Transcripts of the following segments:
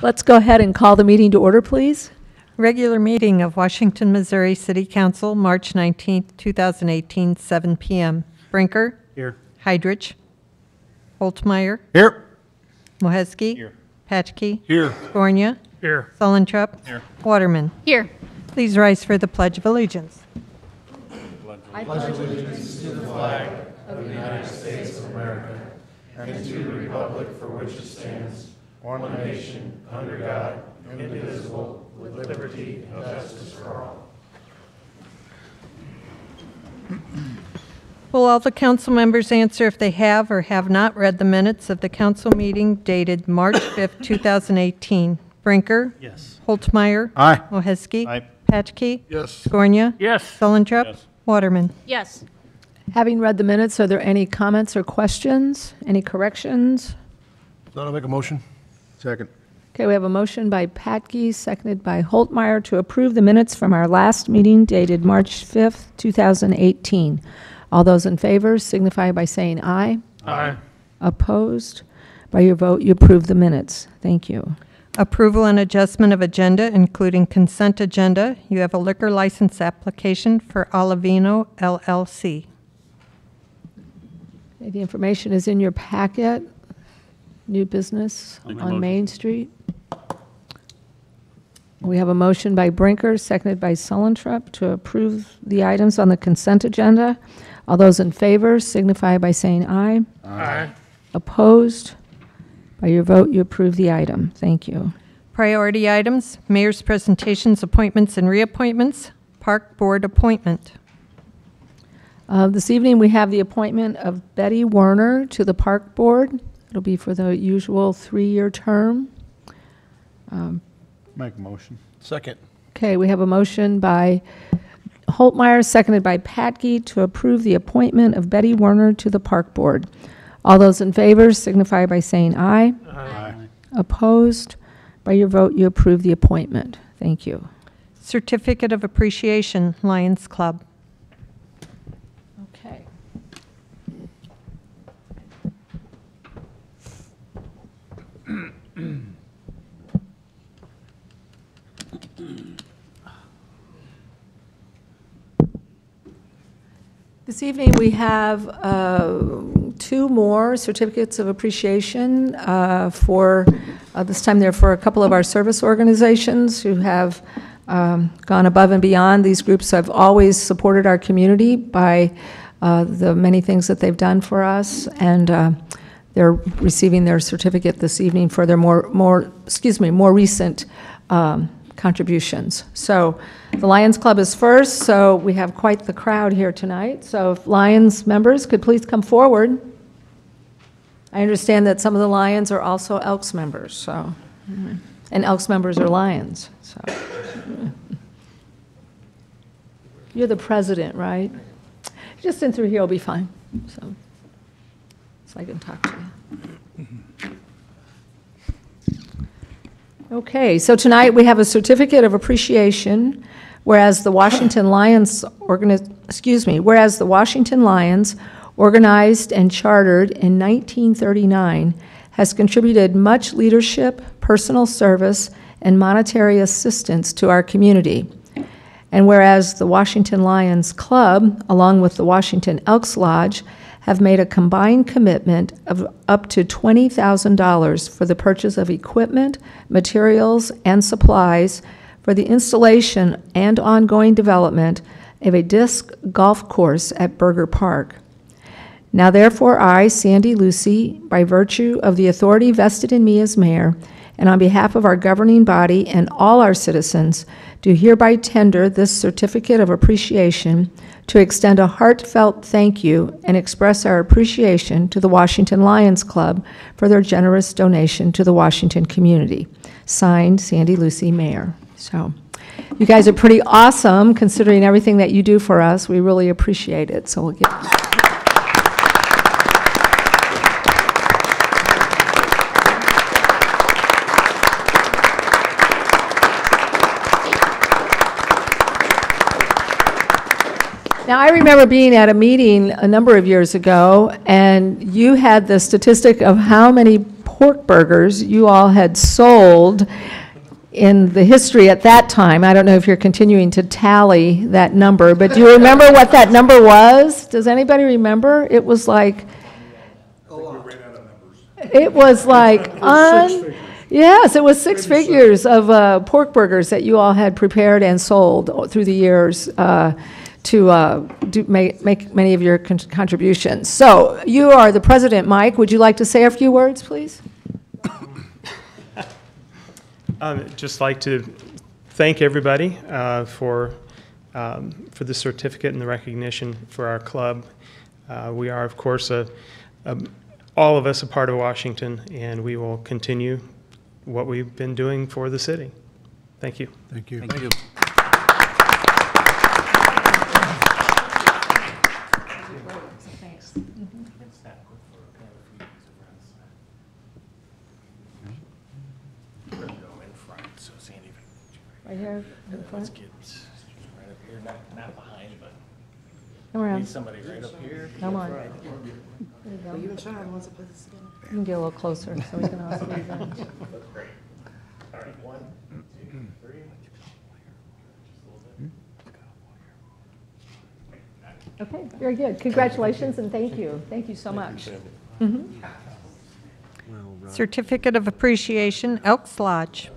Let's go ahead and call the meeting to order, please. Regular meeting of Washington, Missouri City Council, March 19th, 2018, 7 p.m. Brinker. Here. Heidrich. Holtmeyer. Here. Moheski. Here. Patchke. Here. Gornia. Here. Sullentrup. Here. Waterman. Here. Please rise for the Pledge of Allegiance. Will all the council members answer if they have or have not read the minutes of the council meeting dated March 5th, 2018? Brinker. Yes. Holtmeyer. Aye. Moheski. Aye. Patchke. Yes. Gornia. Yes. Sullentrup. Yes. Waterman. Yes. Having read the minutes, are there any comments or questions? Any corrections? I'll make a motion. Second. Okay, we have a motion by Patke, seconded by Holtmeyer to approve the minutes from our last meeting dated March 5th, 2018. All those in favor signify by saying aye. Aye. Opposed? By your vote, you approve the minutes. Thank you. Approval and adjustment of agenda, including consent agenda. You have a liquor license application for Olivino LLC. Okay, the information is in your packet. New business on Main Street. We have a motion by Brinker, seconded by Sullentrup, to approve the items on the consent agenda. All those in favor signify by saying aye. Aye. Opposed? By your vote, you approve the item. Thank you. Priority items, mayor's presentations, appointments and reappointments, park board appointment. This evening, we have the appointment of Betty Werner to the Park Board. It'll be for the usual 3-year term. Make a motion. Second. Okay, we have a motion by Holtmeyer, seconded by Patke, to approve the appointment of Betty Werner to the Park Board. All those in favor signify by saying aye. Aye. Opposed? By your vote, you approve the appointment. Thank you. Certificate of Appreciation, Lions Club. Okay. This evening, we have 2 more certificates of appreciation for, this time they're for a couple of our service organizations who have gone above and beyond. These groups have always supported our community by the many things that they've done for us, and they're receiving their certificate this evening for their more recent contributions. So the Lions Club is first, so we have quite the crowd here tonight. So if Lions members could please come forward. I understand that some of the Lions are also Elks members, so, and Elks members are Lions, so. You're the president, right? Just in through here will be fine, so I can talk to you. Okay, so tonight we have a certificate of appreciation, whereas the Washington Lions organized and chartered in 1939, has contributed much leadership, personal service, and monetary assistance to our community. And whereas the Washington Lions Club, along with the Washington Elks Lodge, have made a combined commitment of up to $20,000 for the purchase of equipment, materials, and supplies for the installation and ongoing development of a disc golf course at Burger Park. Now therefore I, Sandy Lucy, by virtue of the authority vested in me as mayor, and on behalf of our governing body and all our citizens, do hereby tender this certificate of appreciation to extend a heartfelt thank you and express our appreciation to the Washington Lions Club for their generous donation to the Washington community. Signed, Sandy Lucy, Mayor. So, you guys are pretty awesome considering everything that you do for us. We really appreciate it. So we'll give. Now, I remember being at a meeting a number of years ago, and you had the statistic of how many pork burgers you all had sold in the history at that time. I don't know if you're continuing to tally that number, but do you remember what that number was? Does anybody remember? It was like, it was like, yes, it was six figures of pork burgers that you all had prepared and sold through the years to make many of your contributions. So you are the president, Mike. Would you like to say a few words, please? I'd just like to thank everybody for the certificate and the recognition for our club. We are, of course, all of us a part of Washington, and we will continue what we've been doing for the city. Thank you. Thank you. Thank you. Thanks. Right here in front. Right up here, not behind, but Come around. somebody right up here. Come on. There you go. You can get a little closer so we can all see them. All right, 1, 2, 3. Okay, very good. Congratulations and thank you. Thank you so much. Certificate of Appreciation, Elks Lodge.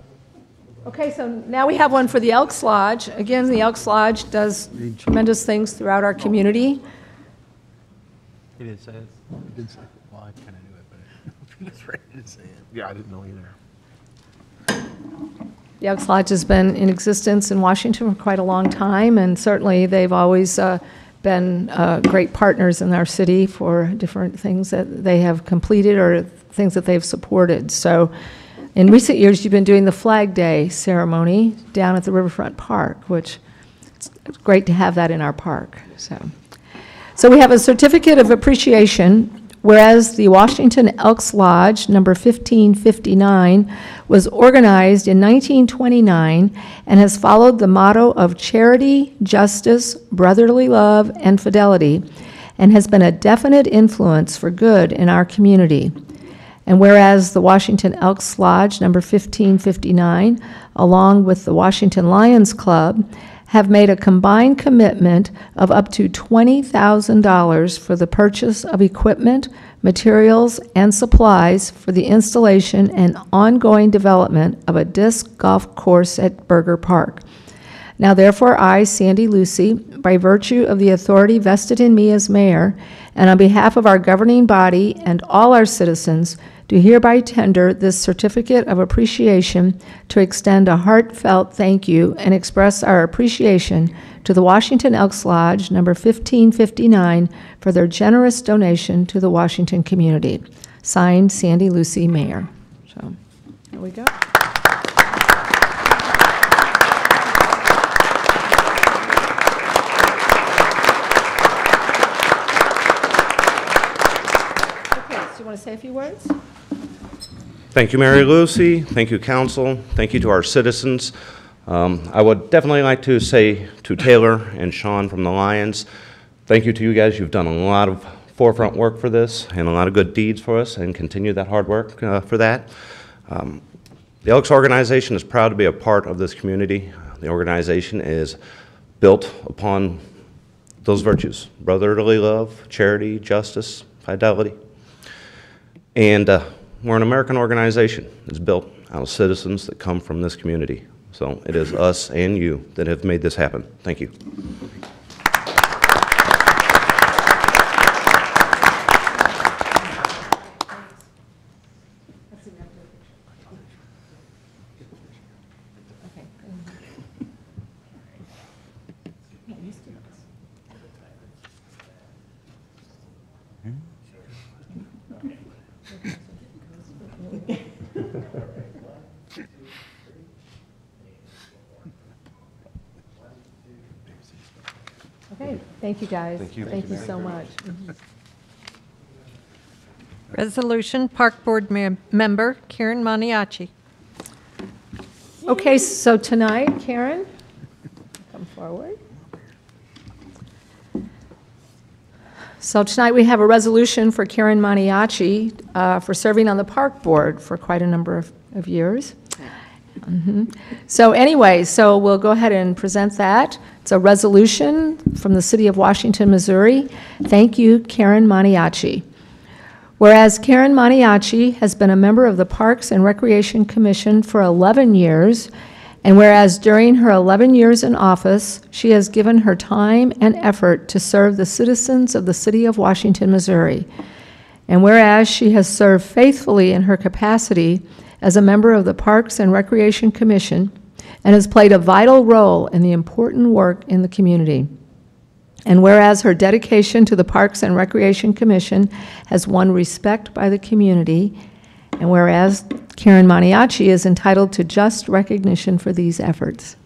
Okay, so now we have one for the Elks Lodge. Again, the Elks Lodge does tremendous things throughout our community. He didn't say it. He did say, well, I kind of knew it, but that's right, he didn't say it. Yeah, I didn't know either. The Elks Lodge has been in existence in Washington for quite a long time, and certainly they've always been great partners in our city for different things that they have completed or things that they've supported. So in recent years, you've been doing the Flag Day ceremony down at the Riverfront Park, which it's great to have that in our park. So we have a certificate of appreciation, whereas the Washington Elks Lodge, number 1559, was organized in 1929 and has followed the motto of charity, justice, brotherly love, and fidelity, and has been a definite influence for good in our community. And whereas the Washington Elks Lodge, number 1559, along with the Washington Lions Club, have made a combined commitment of up to $20,000 for the purchase of equipment, materials, and supplies for the installation and ongoing development of a disc golf course at Burger Park. Now therefore I, Sandy Lucy, by virtue of the authority vested in me as mayor, and on behalf of our governing body and all our citizens, do hereby tender this certificate of appreciation to extend a heartfelt thank you and express our appreciation to the Washington Elks Lodge, number 1559, for their generous donation to the Washington community. Signed, Sandy Lucy, Mayor. So, here we go. Okay, so you want to say a few words? Thank you, Mary Lucy. Thank you, Council. Thank you to our citizens. I would definitely like to say to Taylor and Sean from the Lions, thank you to you guys. You've done a lot of forefront work for this and a lot of good deeds for us, and continue that hard work for that. The Elks organization is proud to be a part of this community. The organization is built upon those virtues: brotherly love, charity, justice, fidelity. And we're an American organization. It's built out of citizens that come from this community. So it is us and you that have made this happen. Thank you. Okay, thank you, guys. Thank you. Thank you so much. Resolution, Park Board Member Karen Maniaci. Okay, so tonight, Karen, come forward. So tonight we have a resolution for Karen Maniaci for serving on the Park Board for quite a number of years. So anyway, so we'll go ahead and present that. It's a resolution from the City of Washington, Missouri. Thank you, Karen Maniaci. Whereas Karen Maniaci has been a member of the Parks and Recreation Commission for 11 years, and whereas during her 11 years in office, she has given her time and effort to serve the citizens of the City of Washington, Missouri, and whereas she has served faithfully in her capacity as a member of the Parks and Recreation Commission and has played a vital role in the important work in the community. And whereas her dedication to the Parks and Recreation Commission has won respect by the community, and whereas Karen Maniaci is entitled to just recognition for these efforts.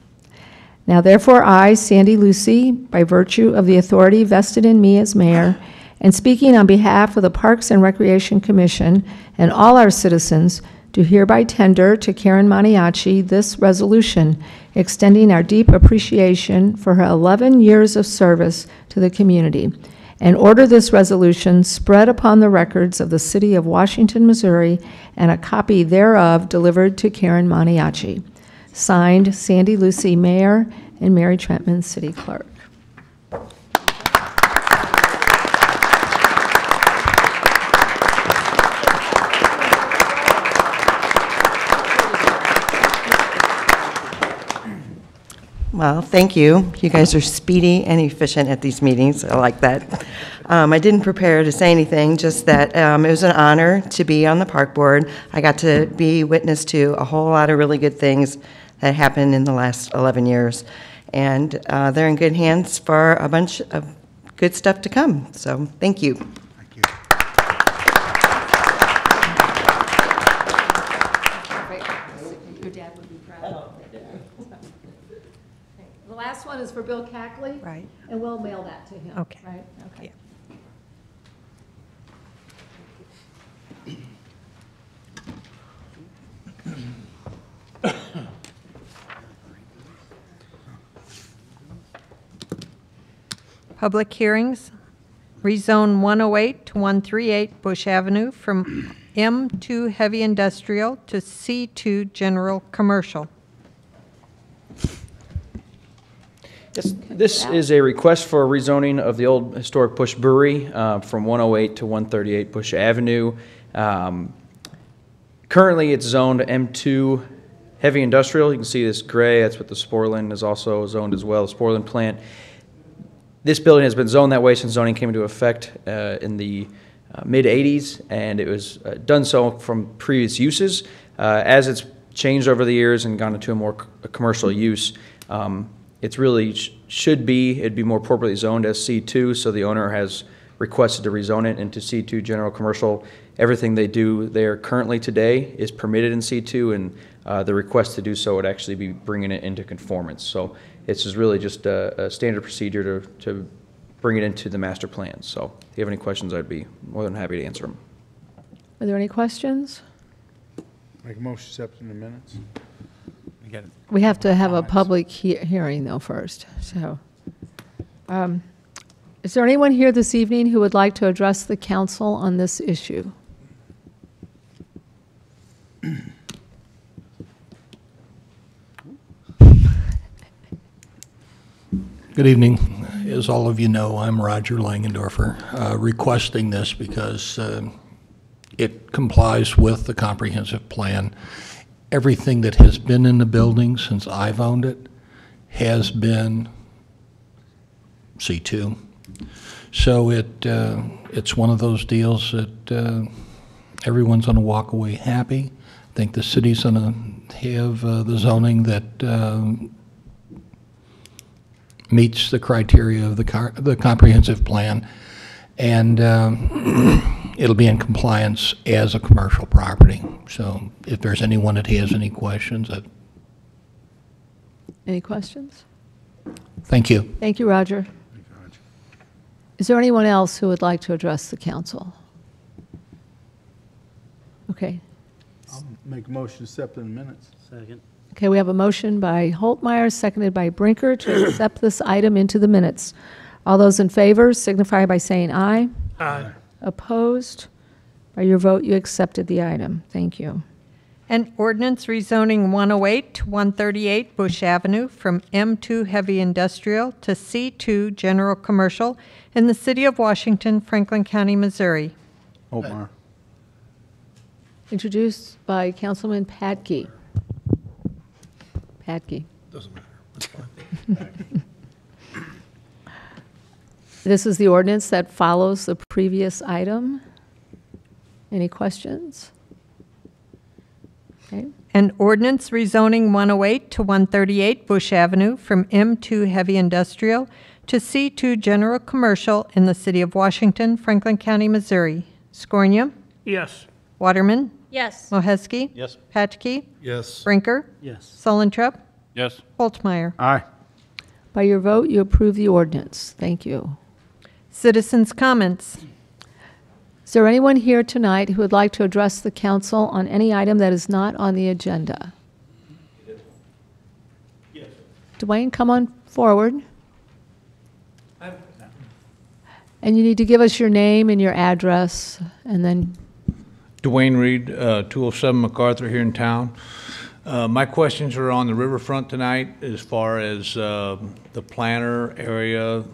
Now therefore I, Sandy Lucy, by virtue of the authority vested in me as mayor, and speaking on behalf of the Parks and Recreation Commission and all our citizens, do hereby tender to Karen Maniaci this resolution, extending our deep appreciation for her 11 years of service to the community, and order this resolution spread upon the records of the City of Washington, Missouri, and a copy thereof delivered to Karen Maniaci. Signed, Sandy Lucy, Mayor, and Mary Trentman, City Clerk. Well, thank you. You guys are speedy and efficient at these meetings. I like that. I didn't prepare to say anything, just that it was an honor to be on the Park Board. I got to be witness to a whole lot of really good things that happened in the last 11 years. And they're in good hands for a bunch of good stuff to come. So thank you. Thank you. Your dad would be proud. The last one is for Bill Cackley. Right. And we'll mail that to him. Okay. Right? Okay. Public hearings, rezone 108 to 138 Bush Avenue from M2 Heavy Industrial to C2 General Commercial. Yes, this is a request for a rezoning of the old historic Bush Brewery from 108 to 138 Bush Avenue. Currently, it's zoned M2 Heavy Industrial. You can see this gray. That's what the Sporland is also zoned as well, the Sporland plant. This building has been zoned that way since zoning came into effect in the mid-'80s, and it was done so from previous uses. As it's changed over the years and gone into a more commercial use, it's really it'd be more appropriately zoned as C2, so the owner has requested to rezone it into C2 General Commercial. Everything they do there currently today is permitted in C2, and the request to do so would actually be bringing it into conformance. So it's just really just a standard procedure to bring it into the master plan. So if you have any questions, I'd be more than happy to answer them. Are there any questions? Make a motion accepting the minutes. You got it. We have to have a Comments. public hearing, though, first. So, is there anyone here this evening who would like to address the council on this issue? Good evening. As all of you know, I'm Roger Langendorfer, requesting this because it complies with the comprehensive plan. Everything that has been in the building since I've owned it has been C2. So it's one of those deals that everyone's going to walk away happy. I think the city's going to have the zoning that meets the criteria of the comprehensive plan, and it'll be in compliance as a commercial property. So if there's anyone that has any questions, Any questions? thank you. Thank you, Roger. Is there anyone else who would like to address the council? Okay. I'll make a motion accepting the minutes. Second. Okay, we have a motion by Holtmeyer, seconded by Brinker, to accept this item into the minutes. All those in favor signify by saying aye. Aye. Opposed? By your vote, you accepted the item. Thank you. An ordinance rezoning 108 to 138 Bush Avenue from M2 Heavy Industrial to C2 General Commercial in the City of Washington, Franklin County, Missouri. Holtmeyer. Introduced by Councilman Patke. Patke. Doesn't matter. It's fine. This is the ordinance that follows the previous item. Any questions? Okay. An ordinance rezoning 108 to 138 Bush Avenue from M2 Heavy Industrial to C2 General Commercial in the City of Washington, Franklin County, Missouri. Scornia? Yes. Waterman? Yes. Mohesky? Yes. Patchke? Yes. Brinker? Yes. Sullentrup? Yes. Holtmeyer? Aye. By your vote, you approve the ordinance. Thank you. Citizens' comments. Is there anyone here tonight who would like to address the council on any item that is not on the agenda? Yes. Dwayne, come on forward. And you need to give us your name and your address, and then, Dwayne Reed, 207 MacArthur here in town. My questions are on the riverfront tonight as far as the planner area.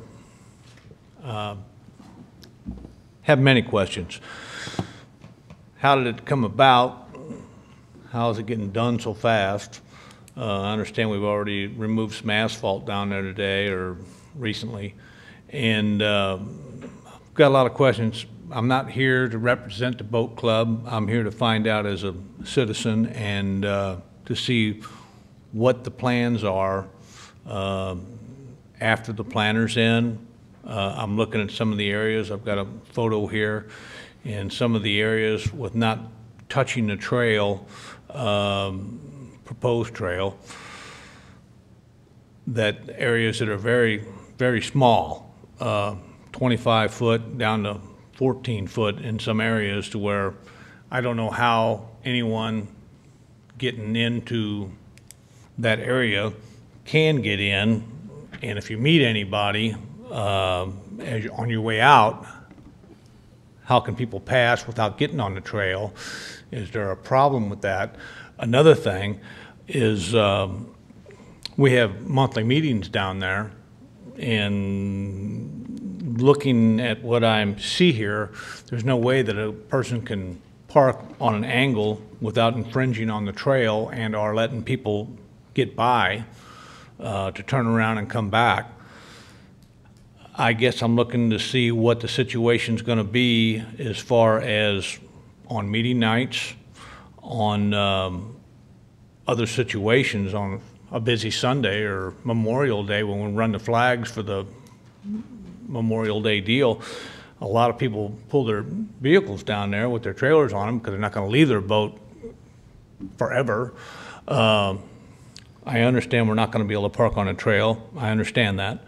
Have many questions. How did it come about? How is it getting done so fast? I understand we've already removed some asphalt down there today or recently. And I've got a lot of questions. I'm not here to represent the boat club. I'm here to find out as a citizen and to see what the plans are after the planner's in. I'm looking at some of the areas. I've got a photo here. In some of the areas with not touching the trail, proposed trail, that areas that are very, very small, 25 foot down to 14 foot in some areas, to where I don't know how anyone getting into that area can get in. And if you meet anybody as you're on your way out, how can people pass without getting on the trail? Is there a problem with that? Another thing is we have monthly meetings down there, and looking at what I see here, there's no way that a person can park on an angle without infringing on the trail and or letting people get by to turn around and come back. I guess I'm looking to see what the situation's going to be as far as on meeting nights, on other situations, on a busy Sunday or Memorial Day when we run the flags for the Memorial Day deal. A lot of people pull their vehicles down there with their trailers on them because they're not going to leave their boat forever. I understand we're not going to be able to park on a trail. I understand that.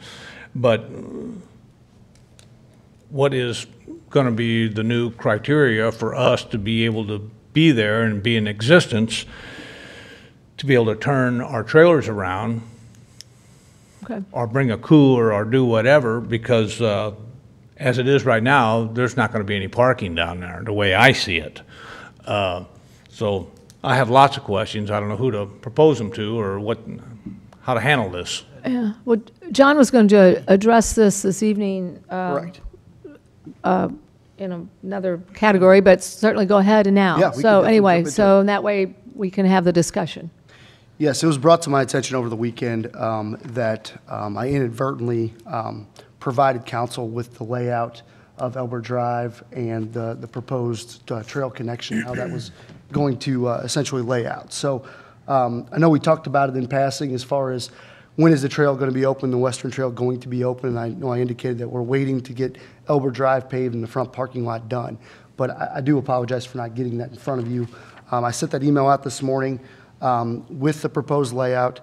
But what is going to be the new criteria for us to be able to be there and be in existence to be able to turn our trailers around, okay. or bring a cooler or do whatever? Because as it is right now, there's not going to be any parking down there the way I see it. So I have lots of questions. I don't know who to propose them to or how to handle this. Yeah, well, John was going to address this evening Right. in another category, but certainly go ahead and now. Yeah, we can So definitely anyway, jump into so in that way, we can have the discussion. Yes, it was brought to my attention over the weekend that I inadvertently provided council with the layout of Elbert Drive and the proposed trail connection, how that was going to essentially lay out. So I know we talked about it in passing as far as when is the trail going to be open, the Western Trail going to be open, and I know I indicated that we're waiting to get Elbert Drive paved and the front parking lot done. But I do apologize for not getting that in front of you. I sent that email out this morning with the proposed layout.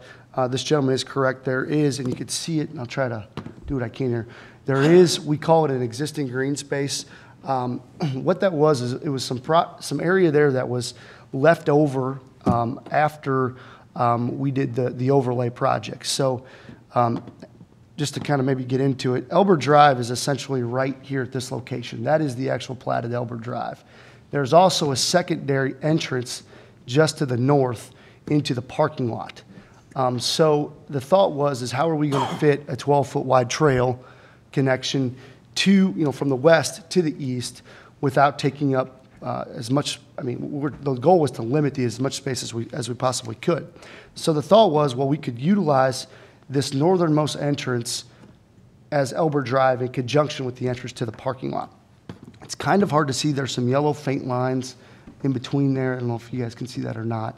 This gentleman is correct. There is, and you can see it, and I'll try to do what I can here. There is, we call it an existing green space. What that was is it was some area there that was left over after we did the overlay project. So just to kind of maybe get into it, Elbert Drive is essentially right here at this location. That is the actual platted Elbert Drive. There's also a secondary entrance just to the north into the parking lot. So the thought is how are we going to fit a 12-foot wide trail connection to, from the west to the east without taking up as much, the goal was to limit as much space as we possibly could. So the thought was, well, we could utilize this northernmost entrance as Elbert Drive in conjunction with the entrance to the parking lot. It's kind of hard to see. There's some yellow faint lines in between there. I don't know if you guys can see that or not.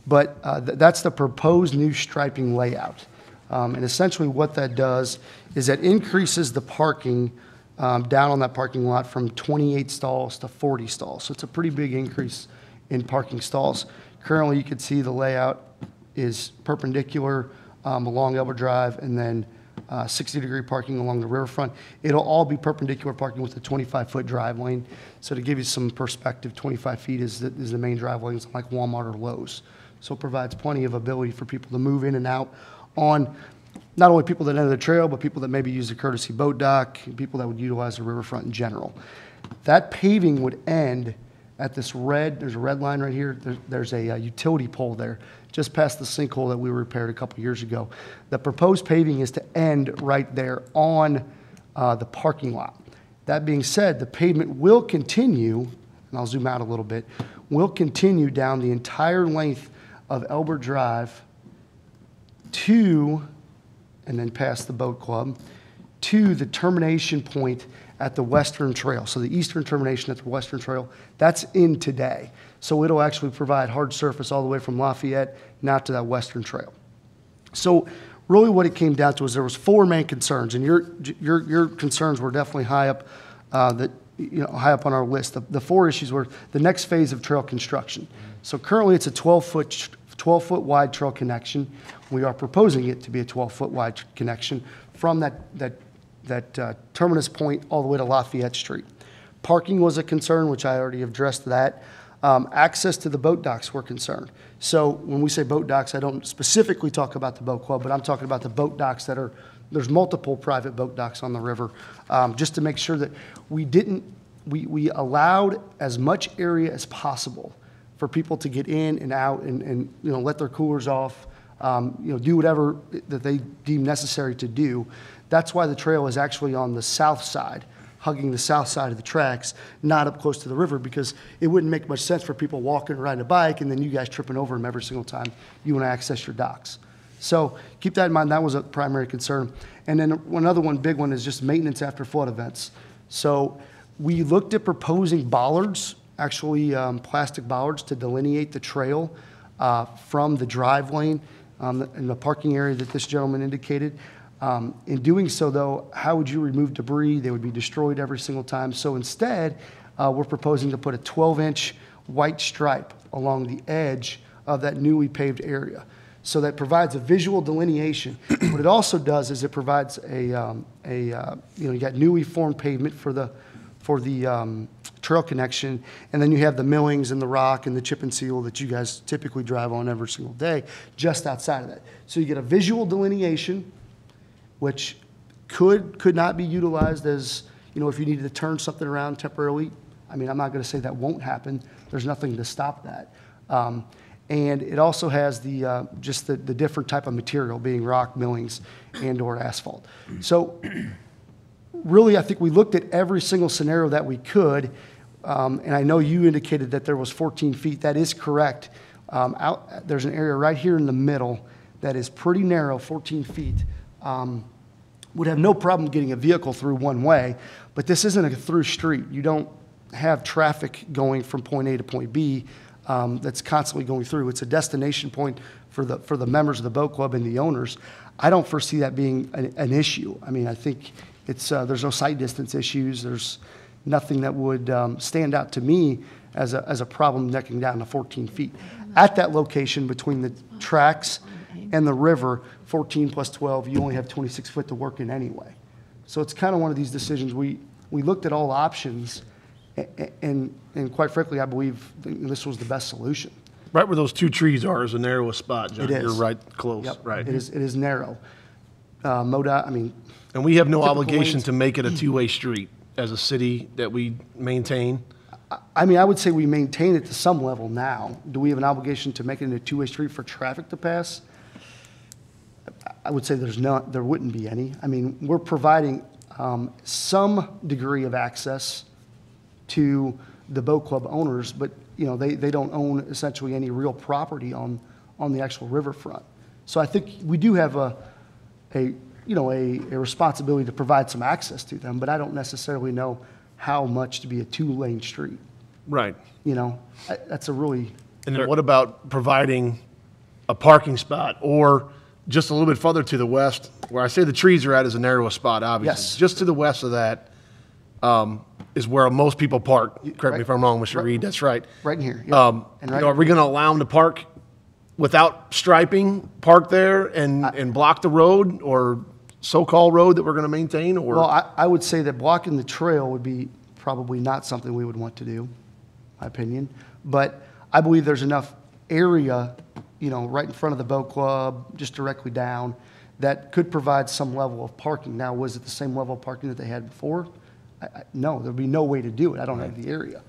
But that's the proposed new striping layout. And essentially what that does is that increases the parking down on that parking lot from 28 stalls to 40 stalls. So it's a pretty big increase in parking stalls. Currently, you can see the layout is perpendicular along Elbert Drive and then 60-degree parking along the riverfront. It'll all be perpendicular parking with a 25-foot drive lane. So to give you some perspective, 25 feet is the main drive lanes like Walmart or Lowe's. So it provides plenty of ability for people to move in and out on not only people that enter the trail, but people that maybe use the courtesy boat dock, and people that would utilize the riverfront in general. That paving would end at this there's a red line right here. There's a utility pole there, just past the sinkhole that we repaired a couple years ago. The proposed paving is to end right there on the parking lot. That being said, the pavement will continue, and I'll zoom out a little bit, will continue down the entire length of Elbert Drive to, and then past the boat club, to the termination point at the Western Trail. So the eastern termination at the Western Trail, that's in today. So it'll actually provide hard surface all the way from Lafayette now to that Western Trail. So really what it came down to is there was 4 main concerns, and your concerns were definitely high up high up on our list. The 4 issues were the next phase of trail construction. So currently it's a 12-foot wide trail connection. We are proposing it to be a 12-foot wide connection from that terminus point all the way to Lafayette Street. Parking was a concern, which I already addressed that. Access to the boat docks were concerned. So when we say boat docks, I don't specifically talk about the boat club, but I'm talking about the boat docks there's multiple private boat docks on the river, just to make sure that we allowed as much area as possible for people to get in and out and let their coolers off, do whatever that they deem necessary to do. That's why the trail is actually on the south side, hugging the south side of the tracks, not up close to the river, because it wouldn't make much sense for people walking or riding a bike and then you guys tripping over them every single time you want to access your docks. So keep that in mind. That was a primary concern. And then another big one is just maintenance after flood events. So we looked at proposing bollards, actually plastic bollards, to delineate the trail from the drive lane in the parking area that this gentleman indicated. In doing so, though, how would you remove debris? They would be destroyed every single time. So instead, we're proposing to put a 12-inch white stripe along the edge of that newly paved area. So that provides a visual delineation. What it also does is it provides you got newly formed pavement for the trail connection, and then you have the millings and the rock and the chip and seal that you guys typically drive on every single day just outside of that. So you get a visual delineation, which could not be utilized as, if you needed to turn something around temporarily. I'm not going to say that won't happen. There's nothing to stop that. And it also has just the different type of material, being rock, millings, and or asphalt. So really, I think we looked at every single scenario that we could, and I know you indicated that there was 14 feet. That is correct. There's an area right here in the middle that is pretty narrow, 14 feet. Would have no problem getting a vehicle through one way, but this isn't a through street. You don't have traffic going from point A to point B that's constantly going through. It's a destination point for the members of the boat club and the owners. I don't foresee that being an issue. I think there's no sight distance issues. There's nothing that would stand out to me as a problem necking down to 14 feet. At that location between the tracks and the river, 14 plus 12, you only have 26 foot to work in anyway. So it's kind of one of these decisions. We looked at all options, and quite frankly, I believe this was the best solution. Right where those 2 trees are is the narrowest spot, John. It is. You're right close. Yep. Right. It is narrow. MoDOT, I mean, And we have no Typical obligation lanes. to make it a two-way street as a city that we maintain. I mean, I would say we maintain it to some level now. Do we have an obligation to make it a two-way street for traffic to pass? I would say there wouldn't be any. I mean, we're providing some degree of access to the boat club owners, but, you know, they don't own essentially any real property on the actual riverfront. So I think we do have a responsibility to provide some access to them, but I don't necessarily know how much to be a two-lane street. Right. You know, that's a really, And then what about providing a parking spot or just a little bit further to the west, where I say the trees are at is the narrowest spot, obviously. Yes. Just to the west of that is where most people park. Correct me if I'm wrong, Mr. Reed, that's right. right in here. Yep. And You right- know, are we going to allow them to park without striping, park there and block the road or so-called road that we're going to maintain, or? Well, I would say that blocking the trail would be probably not something we would want to do, my opinion. But I believe there's enough area, you know, right in front of the boat club, just directly down, that could provide some level of parking. Now, was it the same level of parking that they had before? No, there'd be no way to do it. I don't have the area.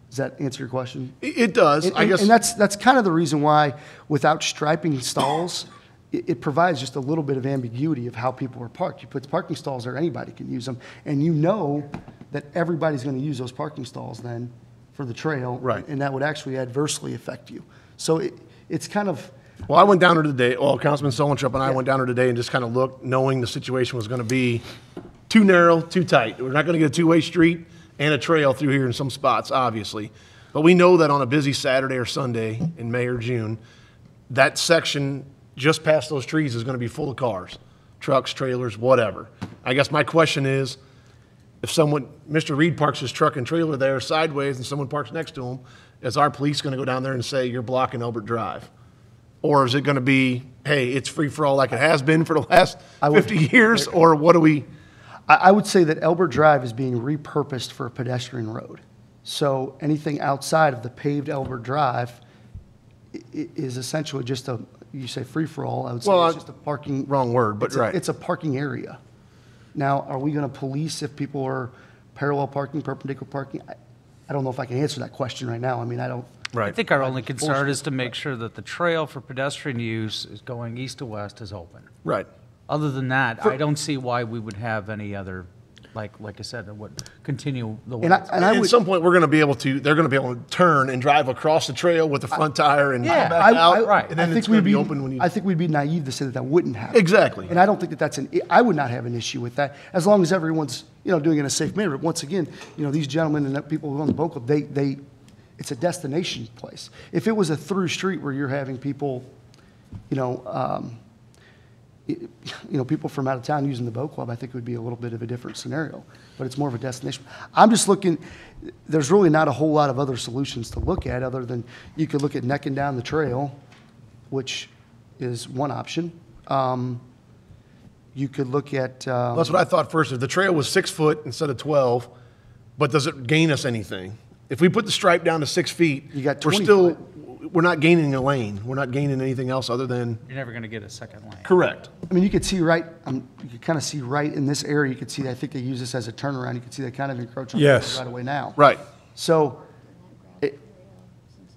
Does that answer your question? It does, And, I guess. and that's kind of the reason why, without striping stalls, it provides just a little bit of ambiguity of how people are parked. You put the parking stalls there, anybody can use them, and you know that everybody's going to use those parking stalls then for the trail. Right. And that would actually adversely affect you. So it's kind of, Well, I went down there today, Councilman Solentrup and I went down there today and just kind of looked, knowing the situation was going to be too narrow, too tight. We're not going to get a two-way street and a trail through here in some spots, obviously. But we know that on a busy Saturday or Sunday in May or June, that section just past those trees is going to be full of cars, trucks, trailers, whatever. I guess my question is, if Mr. Reed parks his truck and trailer there sideways and someone parks next to him, is our police going to go down there and say, you're blocking Elbert Drive? Or is it going to be, hey, it's free-for-all like it has been for the last 50 years, or what do we? I would say that Elbert Drive is being repurposed for a pedestrian road. So anything outside of the paved Elbert Drive is essentially just you say free-for-all, I would say it's just a parking. Wrong word, but right. It's a parking area. Now, are we going to police if people are parallel parking, perpendicular parking? I don't know if I can answer that question right now. I mean, I don't. Right. I think our only concern is to make sure that the trail for pedestrian use is going east to west is open. Right. Other than that, I don't see why we would have any other, like I said, that would continue the way. And I At would. some point, they're going to be able to turn and drive across the trail with the front tire and come back out. right. And then it's going to be open when you. I think we'd be naive to say that wouldn't happen. Exactly. And I don't think that I would not have an issue with that, as long as everyone's, you know, doing it in a safe manner. But once again, you know, these gentlemen and people who own the boat club, it's a destination place. If it was a through street where you're having people, people from out of town using the boat club, I think it would be a little bit of a different scenario. But it's more of a destination. I'm just looking, there's really not a whole lot of other solutions to look at, other than you could look at necking down the trail, which is one option. You could look at. That's what I thought first. If the trail was 6 foot instead of 12, but does it gain us anything? If we put the stripe down to 6 feet, You got we're 20 still, foot. we're not gaining a lane. We're not gaining anything else other than. You're never going to get a second lane. Correct. I mean, you could see you could kind of see right in this area, you could see, I think they use this as a turnaround. You could see they kind of encroach on the Yes. right away now. Right. So,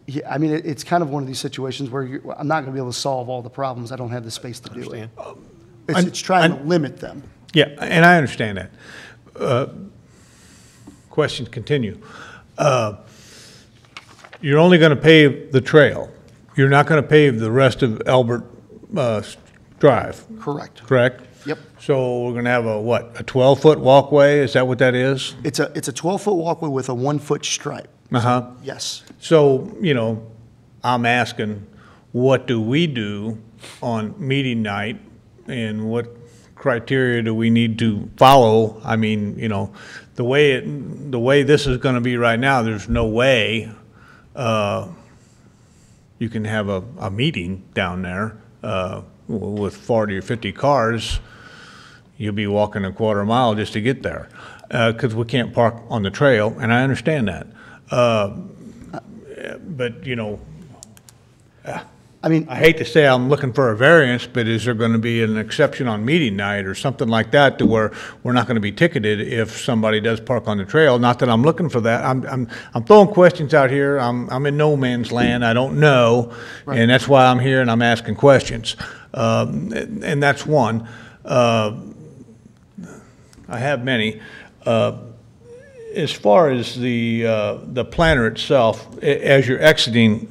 it's kind of one of these situations where I'm not going to be able to solve all the problems. I don't have the space to do it. It's trying to limit them. Yeah, and I understand that. Questions continue. You're only going to pave the trail. You're not going to pave the rest of Albert Drive, Correct. correct? Yep. So we're going to have a 12-foot walkway? Is that what that is? It's a 12-foot walkway with a 1-foot stripe. Uh-huh. Yes. So, I'm asking, what do we do on meeting night, and what criteria do we need to follow? I mean, the way this is going to be right now, there's no way you can have a meeting down there with 40 or 50 cars. You'll be walking a quarter mile just to get there, because we can't park on the trail, and I understand that. But, I mean, I hate to say I'm looking for a variance, but is there going to be an exception on meeting night or something like that to where we're not going to be ticketed if somebody does park on the trail? Not that I'm looking for that. I'm throwing questions out here. I'm in no man's land. I don't know, and that's why I'm here and I'm asking questions. And that's one. I have many. As far as the planter itself, as you're exiting,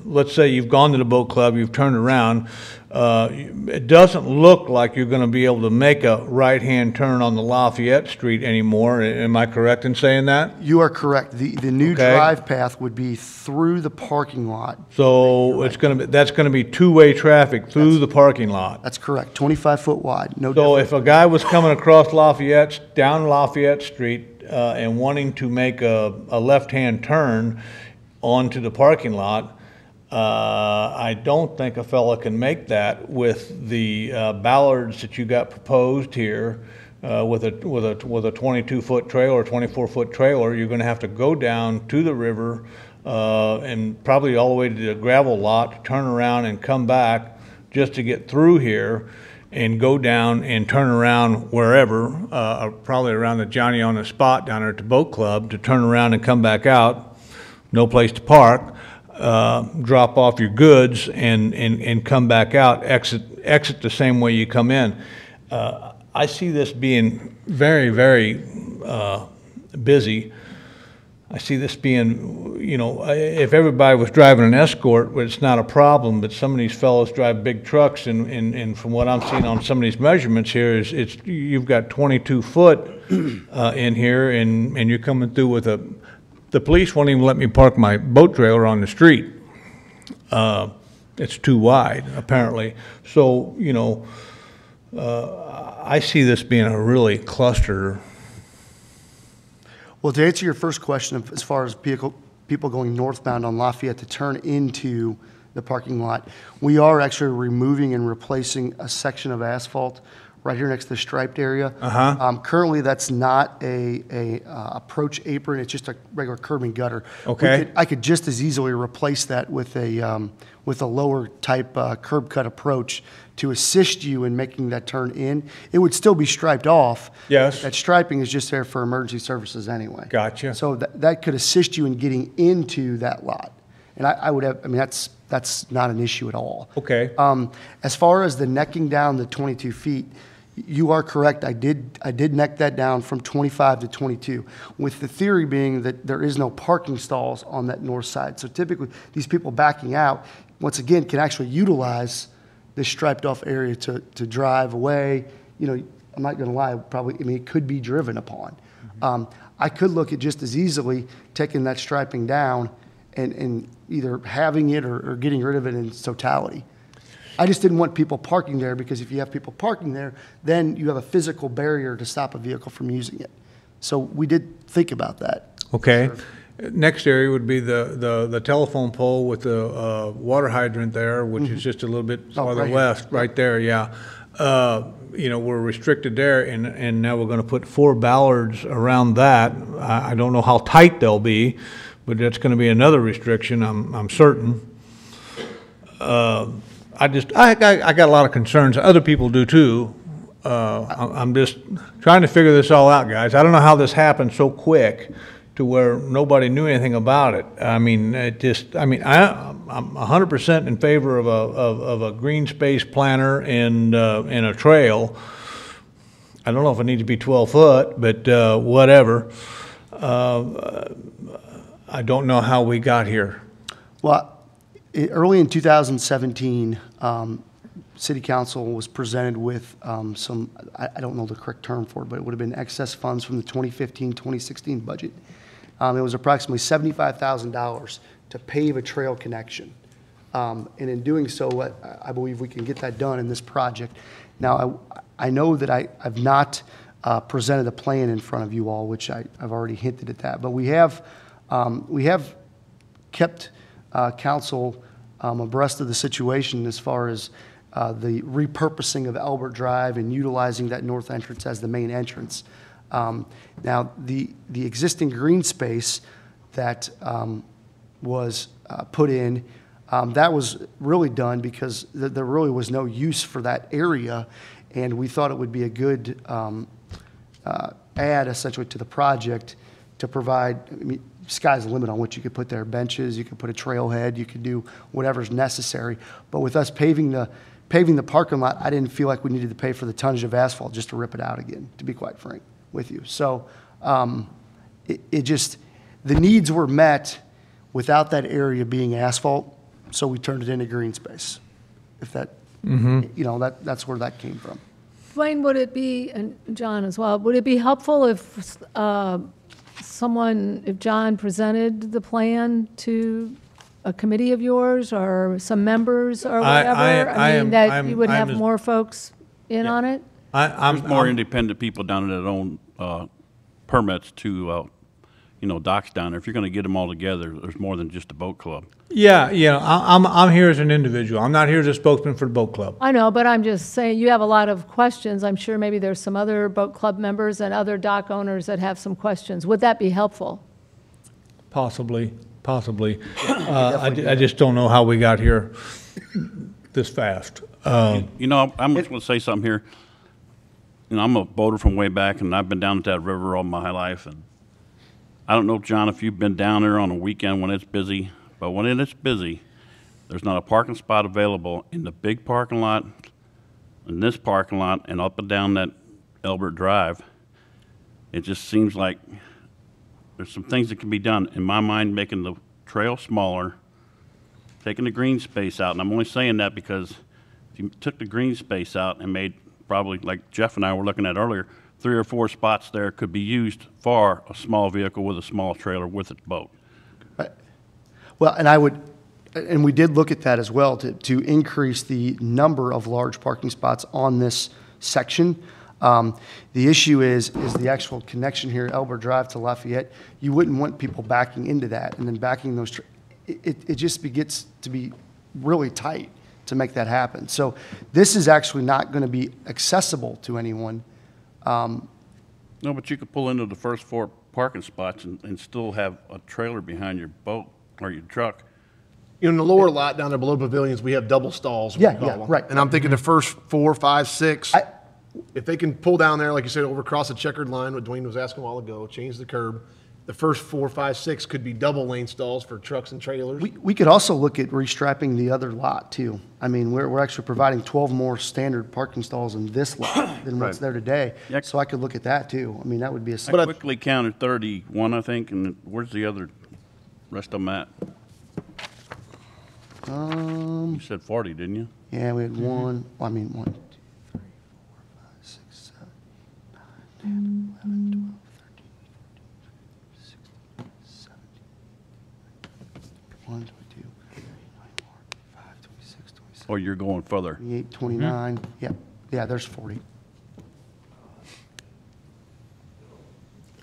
let's say you've gone to the boat club, you've turned around, it doesn't look like you're going to be able to make a right-hand turn on the Lafayette Street anymore. Am I correct in saying that? you are correct. The new Okay. drive path would be through the parking lot. So it's going to be, that's going to be two-way traffic through the parking lot. That's correct, 25-foot wide, no So different. if a guy was coming across Lafayette, down Lafayette Street, and wanting to make a left-hand turn onto the parking lot, I don't think a fella can make that with the ballards that you got proposed here. With a 22-foot trailer, 24-foot trailer, you're going to have to go down to the river and probably all the way to the gravel lot, turn around and come back just to get through here, and go down and turn around wherever, probably around the Johnny on the Spot down there at the boat club, to turn around and come back out, no place to park, drop off your goods and come back out, exit the same way you come in. I see this being very, very busy. I see this being, you know, if everybody was driving an Escort, well, it's not a problem, but some of these fellows drive big trucks, and from what I'm seeing on some of these measurements here, it's you've got 22 foot in here, and you're coming through with the police won't even let me park my boat trailer on the street. It's too wide, apparently. So, you know, I see this being a really cluster. Well, to answer your first question, as far as people going northbound on Lafayette to turn into the parking lot, we are actually removing and replacing a section of asphalt right here next to the striped area. Currently, that's not a approach apron; it's just a regular curb and gutter. Okay. I could just as easily replace that with a lower type curb cut approach to assist you in making that turn in. It would still be striped off. Yes. That striping is just there for emergency services anyway. Gotcha. So that could assist you in getting into that lot. And I would have, I mean, that's not an issue at all. Okay. As far as the necking down the 22 feet, you are correct. I did neck that down from 25 to 22, with the theory being that there is no parking stalls on that north side. So typically, these people backing out, once again, can actually utilize this striped off area to drive away. You know, I'm not going to lie, probably, I mean, it could be driven upon. I could look at just as easily taking that striping down and either having it or getting rid of it in its totality. I just didn't want people parking there, because if you have people parking there, then you have a physical barrier to stop a vehicle from using it. So we did think about that. Okay. Next area would be the telephone pole with the water hydrant there, which is just a little bit farther right here. west, right there, yeah. You know, we're restricted there, and now we're going to put 4 ballards around that. I don't know how tight they'll be, but that's going to be another restriction, I'm certain. I got a lot of concerns. Other people do too. I'm just trying to figure this all out, guys. I don't know how this happened so quick to where nobody knew anything about it. I mean, I'm 100% in favor of a green space planter and a trail. I don't know if it needs to be 12 foot, but whatever. I don't know how we got here. Well, early in 2017, City Council was presented with some, I don't know the correct term for it, but it would have been excess funds from the 2015-2016 budget. It was approximately $75,000 to pave a trail connection. And in doing so, I believe we can get that done in this project. Now, I know that I've not presented a plan in front of you all, which I've already hinted at that, but we have kept council abreast of the situation as far as the repurposing of Elbert Drive and utilizing that north entrance as the main entrance. Now, the existing green space that was put in That was really done because there really was no use for that area, and we thought it would be a good add essentially to the project to provide, I mean, sky's the limit on what you could put there. Benches, you could put a trailhead, you could do whatever's necessary. But with us paving the parking lot, I didn't feel like we needed to pay for the tonnage of asphalt just to rip it out again, to be quite frank with you. So it just, the needs were met without that area being asphalt, so we turned it into green space. If that, you know, that's where that came from. Wayne, would it be, and John as well, would it be helpful if if John presented the plan to a committee of yours or some members or whatever? That you would have more folks in on it? There's more independent people down there that own permits to, you know, docks down there. If you're going to get them all together, there's more than just a boat club. Yeah, I'm here as an individual. I'm not here as a spokesman for the boat club. I know, but I'm just saying, you have a lot of questions. I'm sure maybe there's some other boat club members and other dock owners that have some questions. Would that be helpful? Possibly. I just don't know how we got here this fast. You know, I'm just going to say something here. You know, I'm a boater from way back, and I've been down at that river all my life. And I don't know, John, if you've been down there on a weekend when it's busy, but when it's busy, there's not a parking spot available in the big parking lot, in this parking lot, and up and down that Elbert Drive. It just seems like there's some things that can be done, in my mind, making the trail smaller, taking the green space out. And I'm only saying that because if you took the green space out and made probably, like Jeff and I were looking at earlier, 3 or 4 spots there could be used for a small vehicle with a small trailer with its boat. Right. Well, and we did look at that as well to increase the number of large parking spots on this section. The issue is the actual connection here, Elbert Drive to Lafayette. You wouldn't want people backing into that and then backing those. It just gets to be really tight to make that happen. So this is actually not going to be accessible to anyone. No, but you could pull into the first 4 parking spots and still have a trailer behind your boat or your truck. In the lower lot down there below pavilions, we have double stalls. Yeah, right. And I'm thinking the first 4, 5, 6, if they can pull down there, like you said, over across the checkered line, what Dwayne was asking a while ago, change the curb. The first 4, 5, 6 could be double lane stalls for trucks and trailers. We could also look at restrapping the other lot too. I mean, we're actually providing 12 more standard parking stalls in this lot than what's there today. Yeah. So I could look at that too. I mean, that would be a. I quickly counted 31, I think, and where's the other rest of them at? You said 40, didn't you? Yeah, we had 1. Well, I mean 1, 2, 3, 4, 5, 6, 7, 8, 9, 10, 11, 12, 13, 14, 15, 16, 17, 1, 22, 25, 26, 27. Or you're going further? 28, 29. Yeah, there's 40.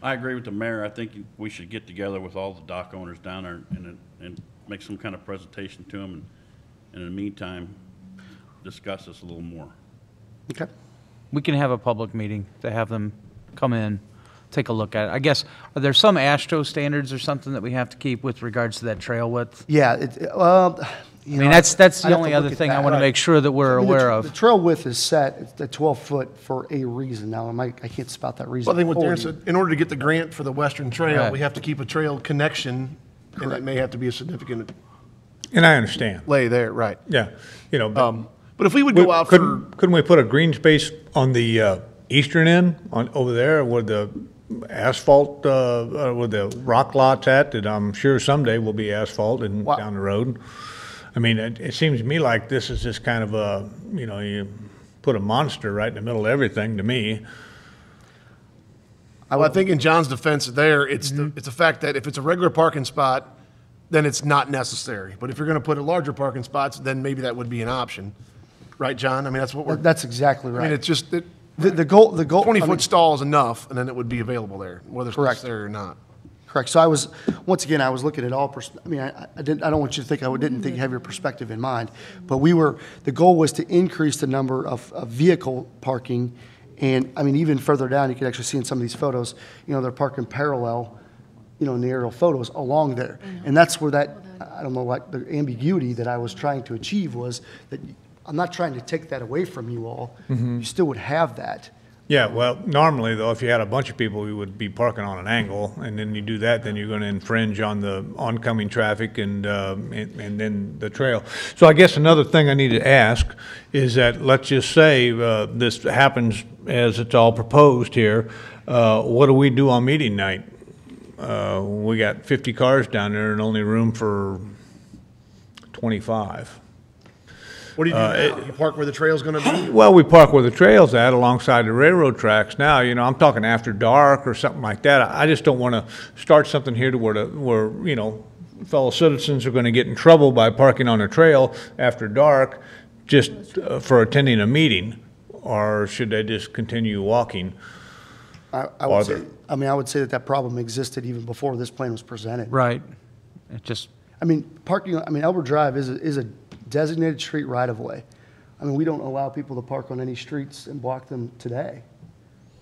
I agree with the mayor. I think we should get together with all the dock owners down there and make some kind of presentation to them, and in the meantime, discuss this a little more. Okay. We can have a public meeting to have them come in, take a look at it. I guess, are there some AASHTO standards or something that we have to keep with regards to that trail width? Yeah, I mean, that's the only other thing I want to make sure that we're aware of. The trail width is set, it's at 12 foot for a reason. Now, I can't spout that reason. Well, I think what for Darren you. said, in order to get the grant for the Western Trail, Right. we have to keep a trail connection, and that may have to be a significant And I understand. lay there, right? Yeah, But if we would go out for, couldn't we put a green space on the eastern end, over there where the asphalt, where the rock lot's at, that I'm sure someday will be asphalt and Wow. down the road? I mean, it seems to me like this is just kind of a, you put a monster right in the middle of everything to me. I think in John's defense there, it's the fact that if it's a regular parking spot, then it's not necessary. But if you're going to put a larger parking spots, then maybe that would be an option. Right, John? I mean, that's what we're, That's exactly right. I mean, it's just that The goal, 20-foot stall is enough, and then it would be available there, whether it's Correct. necessary or not. Correct. So I was looking at all, I mean, I don't want you to think I didn't think you have your perspective in mind, but the goal was to increase the number of vehicle parking. And I mean, even further down, you can actually see in some of these photos, they're parking parallel you know, in the aerial photos along there. And that's where that, I don't know, like the ambiguity that I was trying to achieve was that I'm not trying to take that away from you all. You still would have that. Yeah, well, normally though, if you had a bunch of people, you would be parking on an angle, and then you do that, then you're going to infringe on the oncoming traffic and then the trail. So I guess another thing I need to ask is that, let's just say this happens as it's all proposed here, what do we do on meeting night? We got 50 cars down there and only room for 25. What do you do now? You park where the trail's gonna be? Well, we park where the trail's at alongside the railroad tracks now. You know, I'm talking after dark or something like that. I just don't want to start something here to where you know, fellow citizens are going to get in trouble by parking on a trail after dark just for attending a meeting, or should they just continue walking? I would say, I mean, I would say that that problem existed even before this plan was presented. Right. It just, I mean, parking, I mean, Elbert Drive is a designated street right-of-way. I mean, we don't allow people to park on any streets and block them today.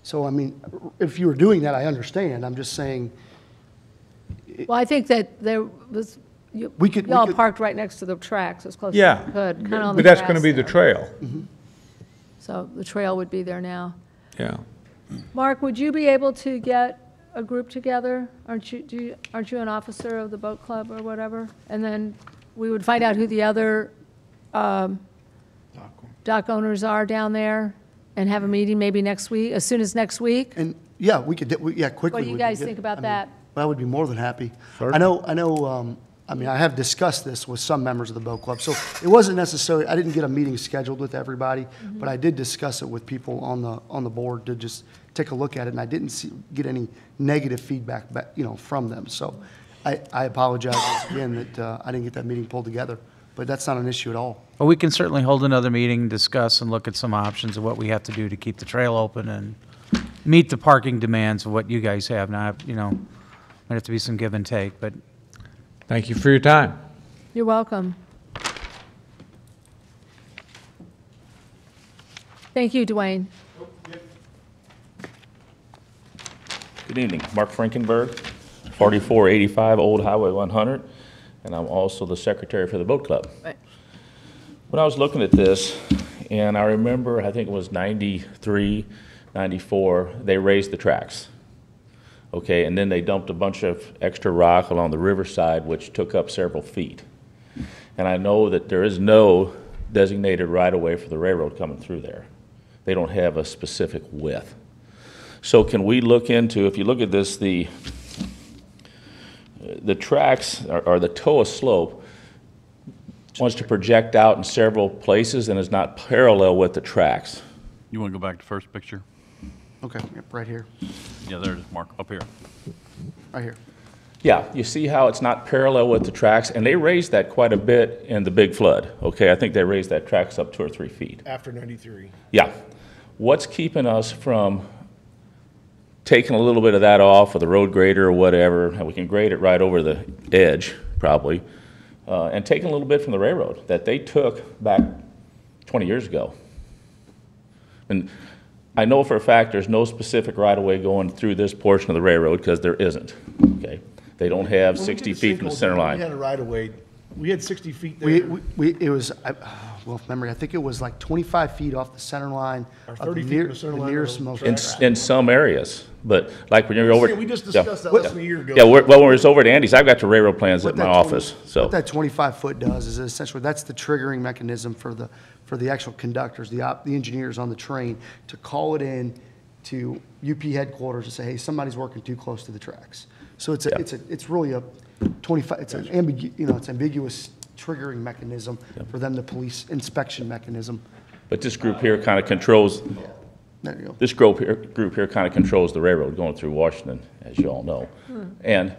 So, I mean, if you were doing that, I understand. I'm just saying. Well, I think that there was, y'all parked right next to the tracks as close as you could. Kind of on the but that's going to be grass the there. trail. So the trail would be there now. Yeah. Mark, would you be able to get a group together? Aren't you an officer of the boat club or whatever? And then we would find out who the other dock owners are down there and have a meeting maybe next week, as soon as next week? And, yeah, we could, yeah, quickly. What do you guys think about that? I would be more than happy. I know, I mean, I have discussed this with some members of the boat club, so it wasn't necessary, I didn't get a meeting scheduled with everybody, but I did discuss it with people on the board to just take a look at it, and I didn't get any negative feedback back, you know, from them. So I apologize once again that I didn't get that meeting pulled together, but that's not an issue at all. well, we can certainly hold another meeting, discuss and look at some options of what we have to do to keep the trail open and meet the parking demands of what you guys have. Now, you know, might have to be some give and take, but Thank you for your time. You're welcome. Thank you, Dwayne. Good evening, Mark Frankenberg, 4485 Old Highway 100, and I'm also the secretary for the boat club. Right. When I was looking at this, and I remember, I think it was 93, 94, they raised the tracks. Okay, and then they dumped a bunch of extra rock along the riverside, which took up several feet. And I know that there is no designated right-of-way for the railroad coming through there. They don't have a specific width. So can we look into, if you look at this, the tracks, or the TOA slope, wants to project out in several places and is not parallel with the tracks. You want to go back to first picture? Okay, yep, right here, Yeah, there it is, Mark, up here. right here. Yeah, you see how it's not parallel with the tracks, and they raised that quite a bit in the big flood. Okay, I think they raised that tracks up 2 or 3 feet. After 93. Yeah. What's keeping us from taking a little bit of that off with a road grader or whatever, and we can grade it right over the edge, probably, and taking a little bit from the railroad that they took back 20 years ago? And I know for a fact there's no specific right-of-way going through this portion of the railroad, because there isn't, okay? They don't have When we 60 did feet from the sinkhole, center We line. had a right-of-way, we had 60 feet there. It was, well, from memory, I think it was like 25 feet off the center line Or of 30 the feet from the center line of nearest the most. track. In some areas, but like when you're over. We just Yeah. discussed that less than a year ago. Yeah, well, when we was over at Andy's, I've got the railroad plans at my office, so. What that 25-foot does is essentially, that's the triggering mechanism for the actual conductors, the engineers on the train, to call it in to UP headquarters and say, hey, somebody's working too close to the tracks. So it's really a 25, it's an ambiguous triggering mechanism for them to police, inspection mechanism. But this group here kind of controls, There you go. this group here kind of controls the railroad going through Washington, as you all know. And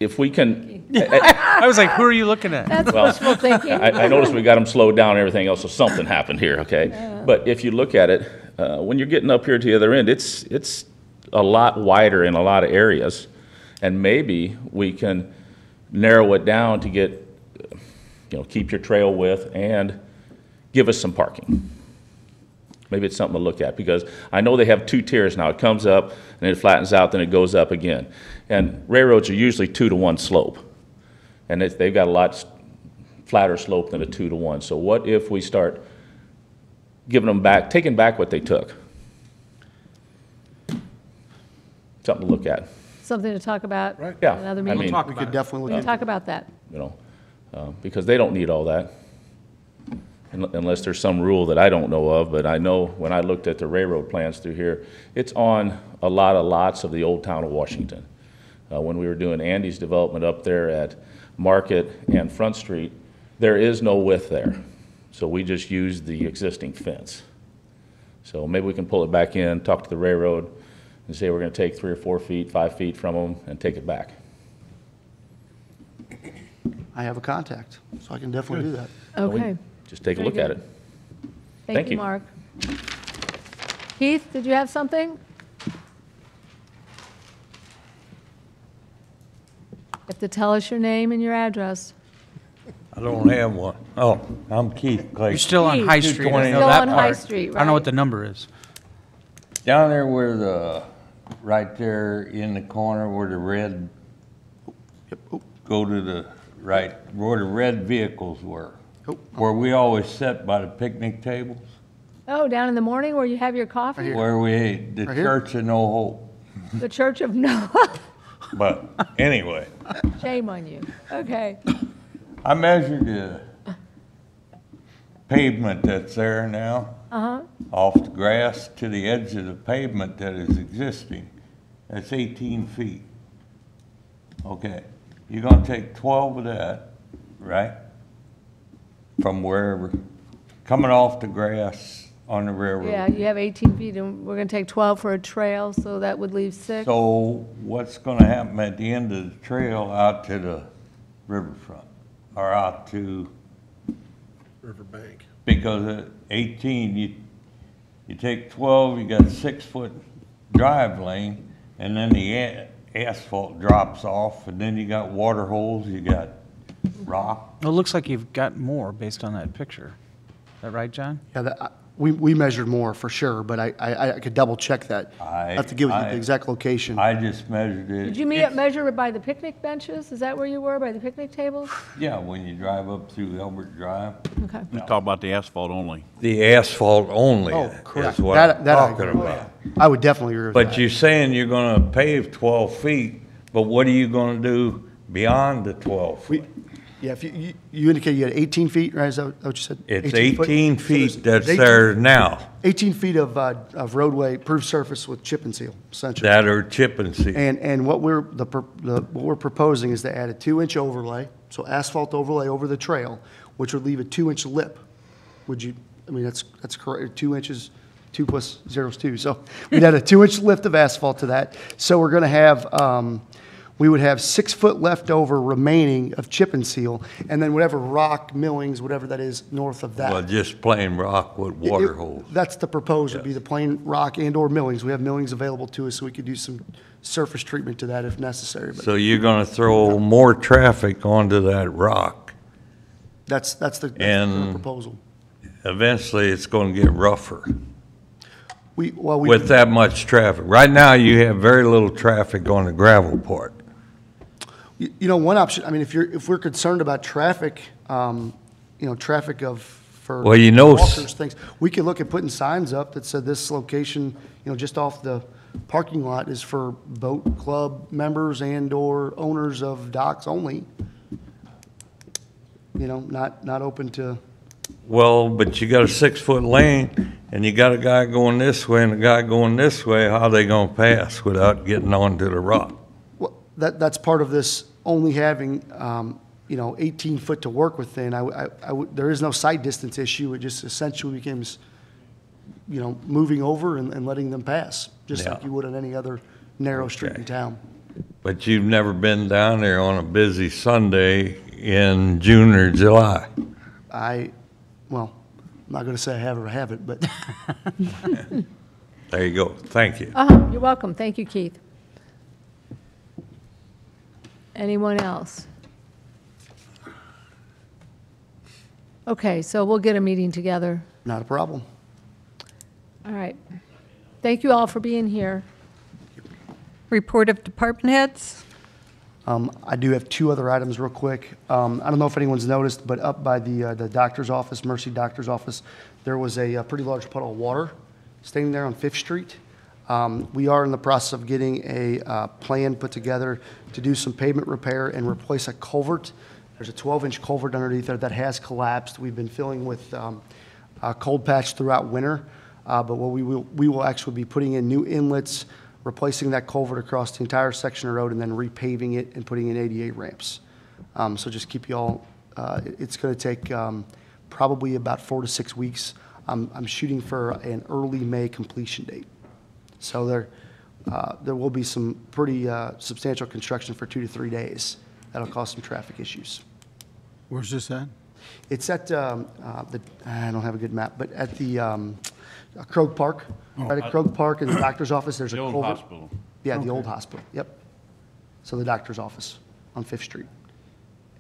if we can, I was like, who are you looking at? That's Well, wishful thinking. I noticed we got them slowed down and everything else, so something happened here, okay? But if you look at it, when you're getting up here to the other end, it's a lot wider in a lot of areas. And maybe we can narrow it down to get, keep your trail width and give us some parking. Maybe it's something to look at, because I know they have 2 tiers now. It comes up, and it flattens out, then it goes up again. And railroads are usually 2-to-1 slope. And they've got a lot flatter slope than a 2-to-1. So what if we start giving them back, taking back what they took? Something to look at. Something to talk about Right. in Yeah, another I meeting? mean- We could definitely We look can into talk about that. You know, because they don't need all that, unless there's some rule that I don't know of. But I know when I looked at the railroad plans through here, it's on a lot of lots of the old town of Washington. When we were doing Andy's development up there at Market and Front Street, there is no width there. So we just used the existing fence. So maybe we can pull it back in, talk to the railroad, and say we're going to take 3 or 4 feet, 5 feet from them and take it back. I have a contact, so I can definitely do that. Okay. Just take a Very look at good. it. Thank you, Mark. Keith, did you have something? You have to tell us your name and your address. I don't have one. Oh, I'm Keith Clayton. You're still on High Keith. Street. I Still know that on High part. Street, I don't know right? what the number is. Down there where right there in the corner where the red, go to the right, where the red vehicles were. Where we always sit by the picnic tables, Oh, down in the morning where you have your coffee? where we ate the Right here? Church of No Hope. The Church of Noah. But anyway, Shame on you. Okay. I measured the pavement that's there now, off the grass to the edge of the pavement that is existing. That's 18 feet. Okay, you're gonna take 12 of that, right? From wherever, coming off the grass on the railroad. Yeah, you have 18 feet, and we're going to take 12 for a trail, so that would leave 6. So what's gonna happen at the end of the trail out to the riverfront, or out to, Riverbank. because at 18, you take 12, you got 6-foot drive lane, and then the asphalt drops off, and then you got water holes, you got rock. It looks like you've got more based on that picture. Is that right, John? Yeah, we measured more for sure, but I could double check that. I have to give you the exact location. I just measured it. Did you measure it by the picnic benches? Is that where you were, by the picnic tables? Yeah, when you drive up through Elbert Drive. Okay. We talk about the asphalt only. The asphalt only Oh, is correct. what That I'm I talking agree. about. I would definitely agree with that. But you're saying you're gonna pave 12 feet, but what are you gonna do beyond the 12 feet? Yeah, if you indicated you had 18 feet, right? Is that what you said? It's foot? 18 So feet there's that's 18 there now, 18 feet of roadway, proved surface with chip and seal, essentially. that are chip and seal. And what what we're proposing is to add a 2-inch overlay, so asphalt overlay over the trail, which would leave a 2-inch lip. Would you, I mean, that's correct, 2 inches, 2 plus 0 is 2. So we'd add a 2-inch lift of asphalt to that. So we're going to have, we would have 6 foot left over remaining of chip and seal, and then whatever rock, millings, whatever that is north of that. Well, just plain rock with water holes. That's the proposed, would be the plain rock and/or millings. We have millings available to us, so we could do some surface treatment to that if necessary. But So you're gonna throw more traffic onto that rock. that's the And- proposal. Eventually, it's gonna get rougher We with that much traffic. Right now, you have very little traffic on the gravel part. You know, one option, I mean, if we're concerned about traffic, traffic for Well, you know, walkers, things, we could look at putting signs up that said this location, just off the parking lot is for boat club members and/or owners of docks only. Not open to, Well, but you got a 6-foot lane, and you got a guy going this way and a guy going this way, how they gonna pass without getting onto the rock? well, that's part of this only having, 18 foot to work within. There is no sight distance issue. It just essentially becomes, moving over and letting them pass, just like Yeah. you would on any other narrow street in town. But you've never been down there on a busy Sunday in June or July. Well, I'm not going to say I have or haven't, but There you go. Thank you. You're welcome. Thank you, Keith. Anyone else? Okay, so we'll get a meeting together. not a problem. All right. Thank you all for being here. Report of department heads. I do have two other items real quick. I don't know if anyone's noticed, but up by the doctor's office, Mercy Doctor's Office, there was a pretty large puddle of water standing there on Fifth Street. We are in the process of getting a plan put together to do some pavement repair and replace a culvert. There's a 12-inch culvert underneath there that has collapsed. We've been filling with a cold patch throughout winter, but what we will actually be putting in new inlets, replacing that culvert across the entire section of road, and then repaving it and putting in ADA ramps. So just keep you all, it's going to take probably about 4 to 6 weeks. I'm shooting for an early May completion date. So there will be some pretty substantial construction for 2 to 3 days. That'll cause some traffic issues. Where's this at? It's at I don't have a good map, but at the Krog Park, right at Krog Park in the doctor's office, there's a The old culvert. hospital. Yeah, the old hospital, yep. So the doctor's office on Fifth Street.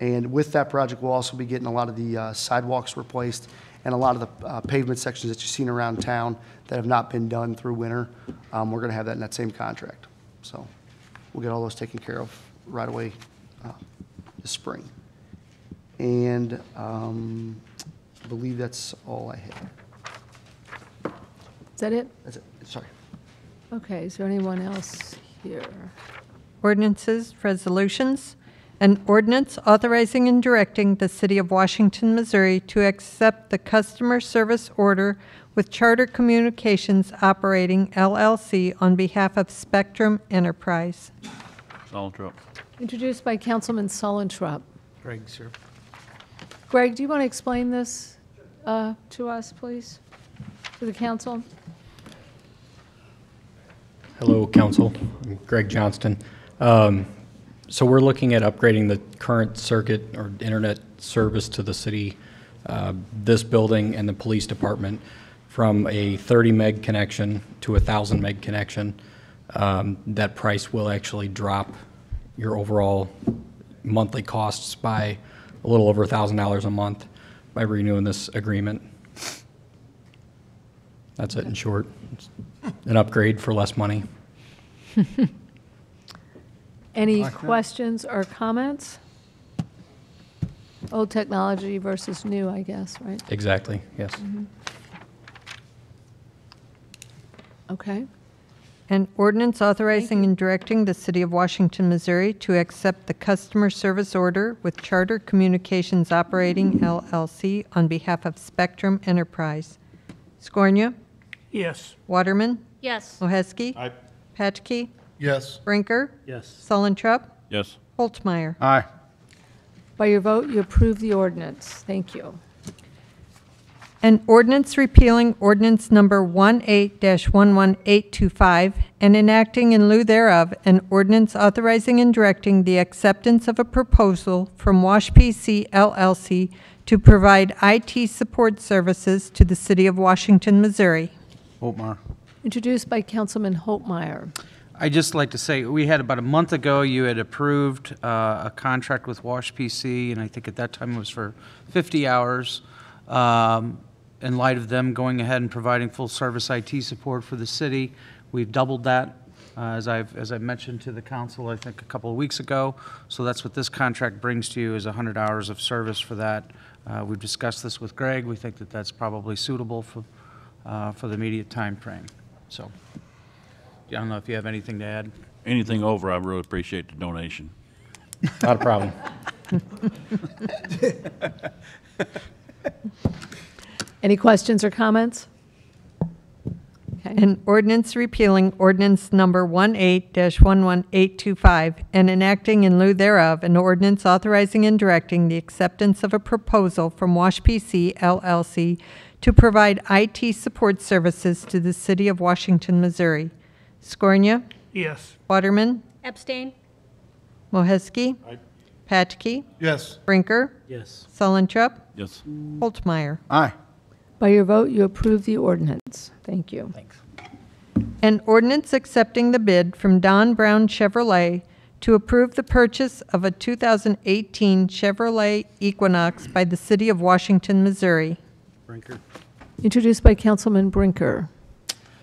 And with that project, we'll also be getting a lot of the sidewalks replaced and a lot of the pavement sections that you've seen around town that have not been done through winter. We're going to have that in that same contract. So we'll get all those taken care of right away this spring. And I believe that's all I have. Is that it? That's it. Sorry. Okay, is there anyone else here? Ordinances, resolutions. An ordinance authorizing and directing the City of Washington, Missouri to accept the customer service order with Charter Communications Operating, LLC, on behalf of Spectrum Enterprise. Solentrup. Introduced by Councilman Solentrup. Greg, sir. Greg, do you want to explain this to us, please, to the council? Hello, Council. I'm Greg Johnston. So we're looking at upgrading the current circuit or internet service to the city, this building and the police department, from a 30 meg connection to a 1,000 meg connection. That price will actually drop your overall monthly costs by a little over $1,000 a month by renewing this agreement. That's it in short. It's an upgrade for less money. Any questions or comments? Old technology versus new, I guess, right? Exactly, yes. Okay. An ordinance authorizing and directing the City of Washington, Missouri to accept the customer service order with Charter Communications Operating, LLC, on behalf of Spectrum Enterprise. Scornia? Yes. Waterman? Yes. Moheski? Aye. Patchke? Yes. Brinker? Yes. Sullentrup? Yes. Holtmeyer? Aye. By your vote, you approve the ordinance. Thank you. An ordinance repealing ordinance number 18-11825 and enacting in lieu thereof an ordinance authorizing and directing the acceptance of a proposal from Wash PC LLC to provide IT support services to the City of Washington, Missouri. Holtmeyer. Introduced by Councilman Holtmeyer. I'd just like to say, we had about a month ago, you had approved a contract with Wash PC, and I think at that time it was for 50 hours. In light of them going ahead and providing full-service IT support for the city, we've doubled that, as I've mentioned to the council, I think, a couple of weeks ago. So that's what this contract brings to you, is 100 hours of service for that. We've discussed this with Greg. We think that that's probably suitable for the immediate time frame. So I don't know if you have anything to add. Anything over, I really appreciate the donation. Not a problem. Any questions or comments? Okay. An ordinance repealing ordinance number 18-11825 and enacting in lieu thereof an ordinance authorizing and directing the acceptance of a proposal from Wash PC LLC to provide IT support services to the City of Washington, Missouri. Scornia? Yes. Waterman? Abstain. Moheski? Patchke? Yes. Brinker? Yes. Sullentrup? Yes. Holtmeyer? Aye. By your vote, you approve the ordinance. Thank you. Thanks. An ordinance accepting the bid from Don Brown Chevrolet to approve the purchase of a 2018 Chevrolet Equinox by the City of Washington, Missouri. Brinker. Introduced by Councilman Brinker.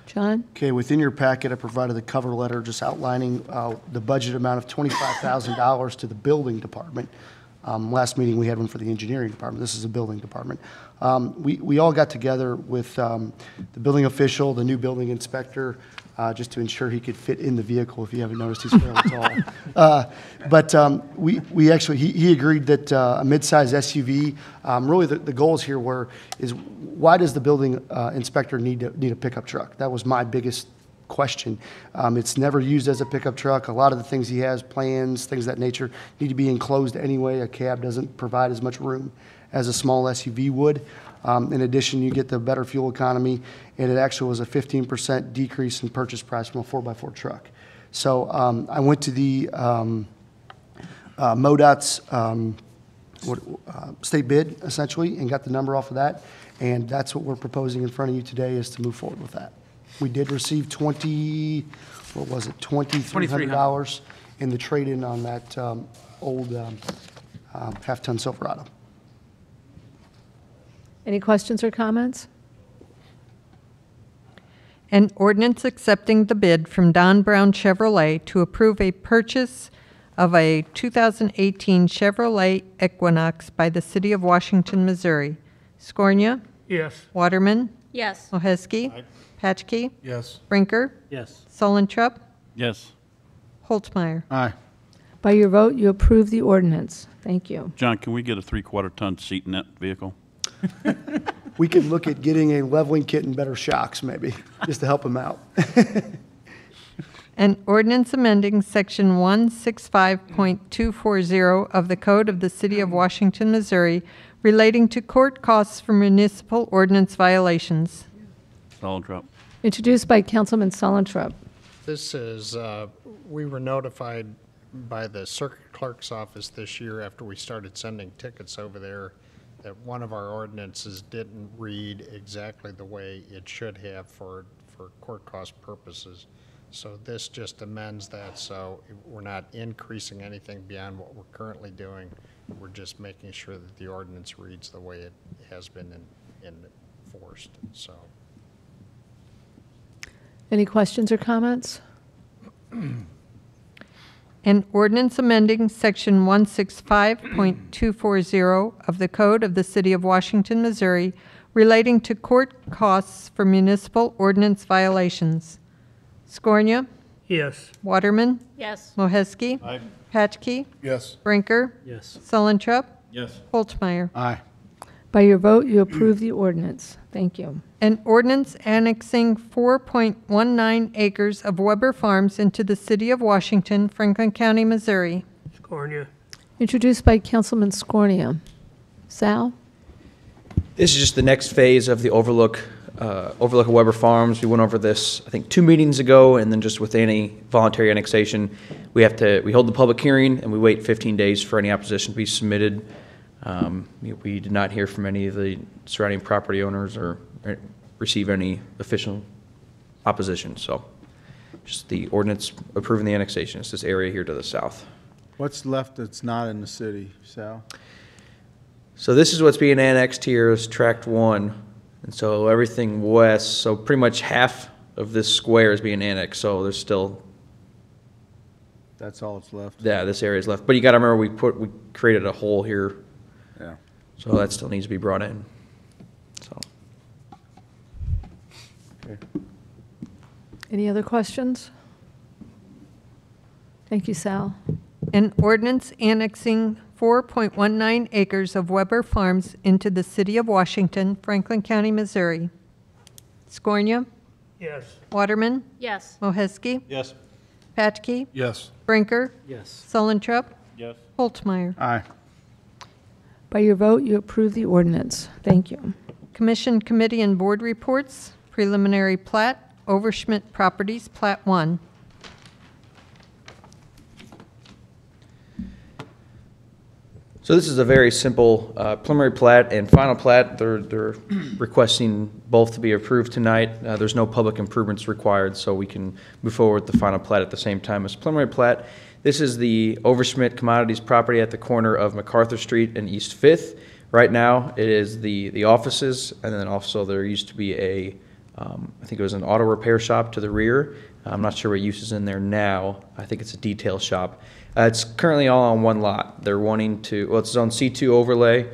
John? Okay, within your packet, I provided the cover letter just outlining the budget amount of $25,000 to the building department. Last meeting, we had one for the engineering department. This is a building department. We all got together with the building official, the new building inspector, just to ensure he could fit in the vehicle. If you haven't noticed, he's fairly tall. But we actually, he agreed that a mid-size SUV, really the goals here is why does the building inspector need a pickup truck? That was my biggest question. It's never used as a pickup truck. A lot of the things he has, plans, things of that nature, need to be enclosed anyway. A cab doesn't provide as much room as a small SUV would. In addition, you get the better fuel economy, and it actually was a 15% decrease in purchase price from a 4x4 truck. So I went to the MoDOT's state bid, essentially, and got the number off of that, and that's what we're proposing in front of you today, is to move forward with that. We did receive $2,300 in the trade-in on that old half-ton Silverado. Any questions or comments? An ordinance accepting the bid from Don Brown Chevrolet to approve a purchase of a 2018 Chevrolet Equinox by the City of Washington, Missouri. Scornia? Yes. Waterman? Yes. Mohesky? Patchkey? Yes. Brinker? Yes. Solentrup? Yes. Holtzmeyer? Aye. By your vote, you approve the ordinance. Thank you. John, can we get a 3/4 ton seat in that vehicle? We could look at getting a leveling kit and better shocks, maybe, just to help him out. An ordinance amending Section 165.240 of the Code of the City of Washington, Missouri, relating to court costs for municipal ordinance violations. Solentrup. Introduced by Councilman Solentrup. This is, we were notified by the circuit clerk's office this year after we started sending tickets over there that one of our ordinances didn't read exactly the way it should have for court cost purposes. So this just amends that, so we're not increasing anything beyond what we're currently doing. We're just making sure that the ordinance reads the way it has been enforced, so. Any questions or comments? An ordinance amending Section 165.240 of the Code of the City of Washington, Missouri, relating to court costs for municipal ordinance violations. Scornia? Yes. Waterman? Yes. Mohesky? Aye. Patchkey? Yes. Brinker? Yes. Solentrup? Yes. Holtzmeyer? Aye. By your vote, you approve the ordinance. Thank you. An ordinance annexing 4.19 acres of Weber Farms into the City of Washington, Franklin County, Missouri. Scornia. Introduced by Councilman Scornia. Sal? This is just the next phase of the Overlook of Weber Farms. We went over this, I think, 2 meetings ago, and then just with any voluntary annexation, we hold the public hearing and we wait 15 days for any opposition to be submitted. We did not hear from any of the surrounding property owners or receive any official opposition. So just the ordinance approving the annexation. It's this area here to the south. What's left that's not in the city, Sal? So this is what's being annexed here is Tract 1. And so everything west, so pretty much half of this square is being annexed. So there's still... That's all that's left? Yeah, this area is left. But you got to remember, we created a hole here. Yeah. So that still needs to be brought in. So. Okay. Any other questions? Thank you, Sal. An ordinance annexing 4.19 acres of Weber Farms into the City of Washington, Franklin County, Missouri. Scornia? Yes. Waterman? Yes. Mohesky? Yes. Patchkey? Yes. Brinker? Yes. Solentrup? Yes. Holtzmeyer? Aye. By your vote, you approve the ordinance. Thank you. Commission, committee, and board reports. Preliminary plat, Overschmidt Properties, Plat 1. So this is a very simple preliminary plat and final plat. They're requesting both to be approved tonight. There's no public improvements required, so we can move forward with the final plat at the same time as preliminary plat. This is the Overschmidt Commodities property at the corner of MacArthur Street and East 5th. Right now, it is the offices, and then also there used to be a I think it was an auto repair shop to the rear. I'm not sure what use is in there now. I think it's a detail shop. It's currently all on one lot. They're wanting to, well, it's zone C2 overlay,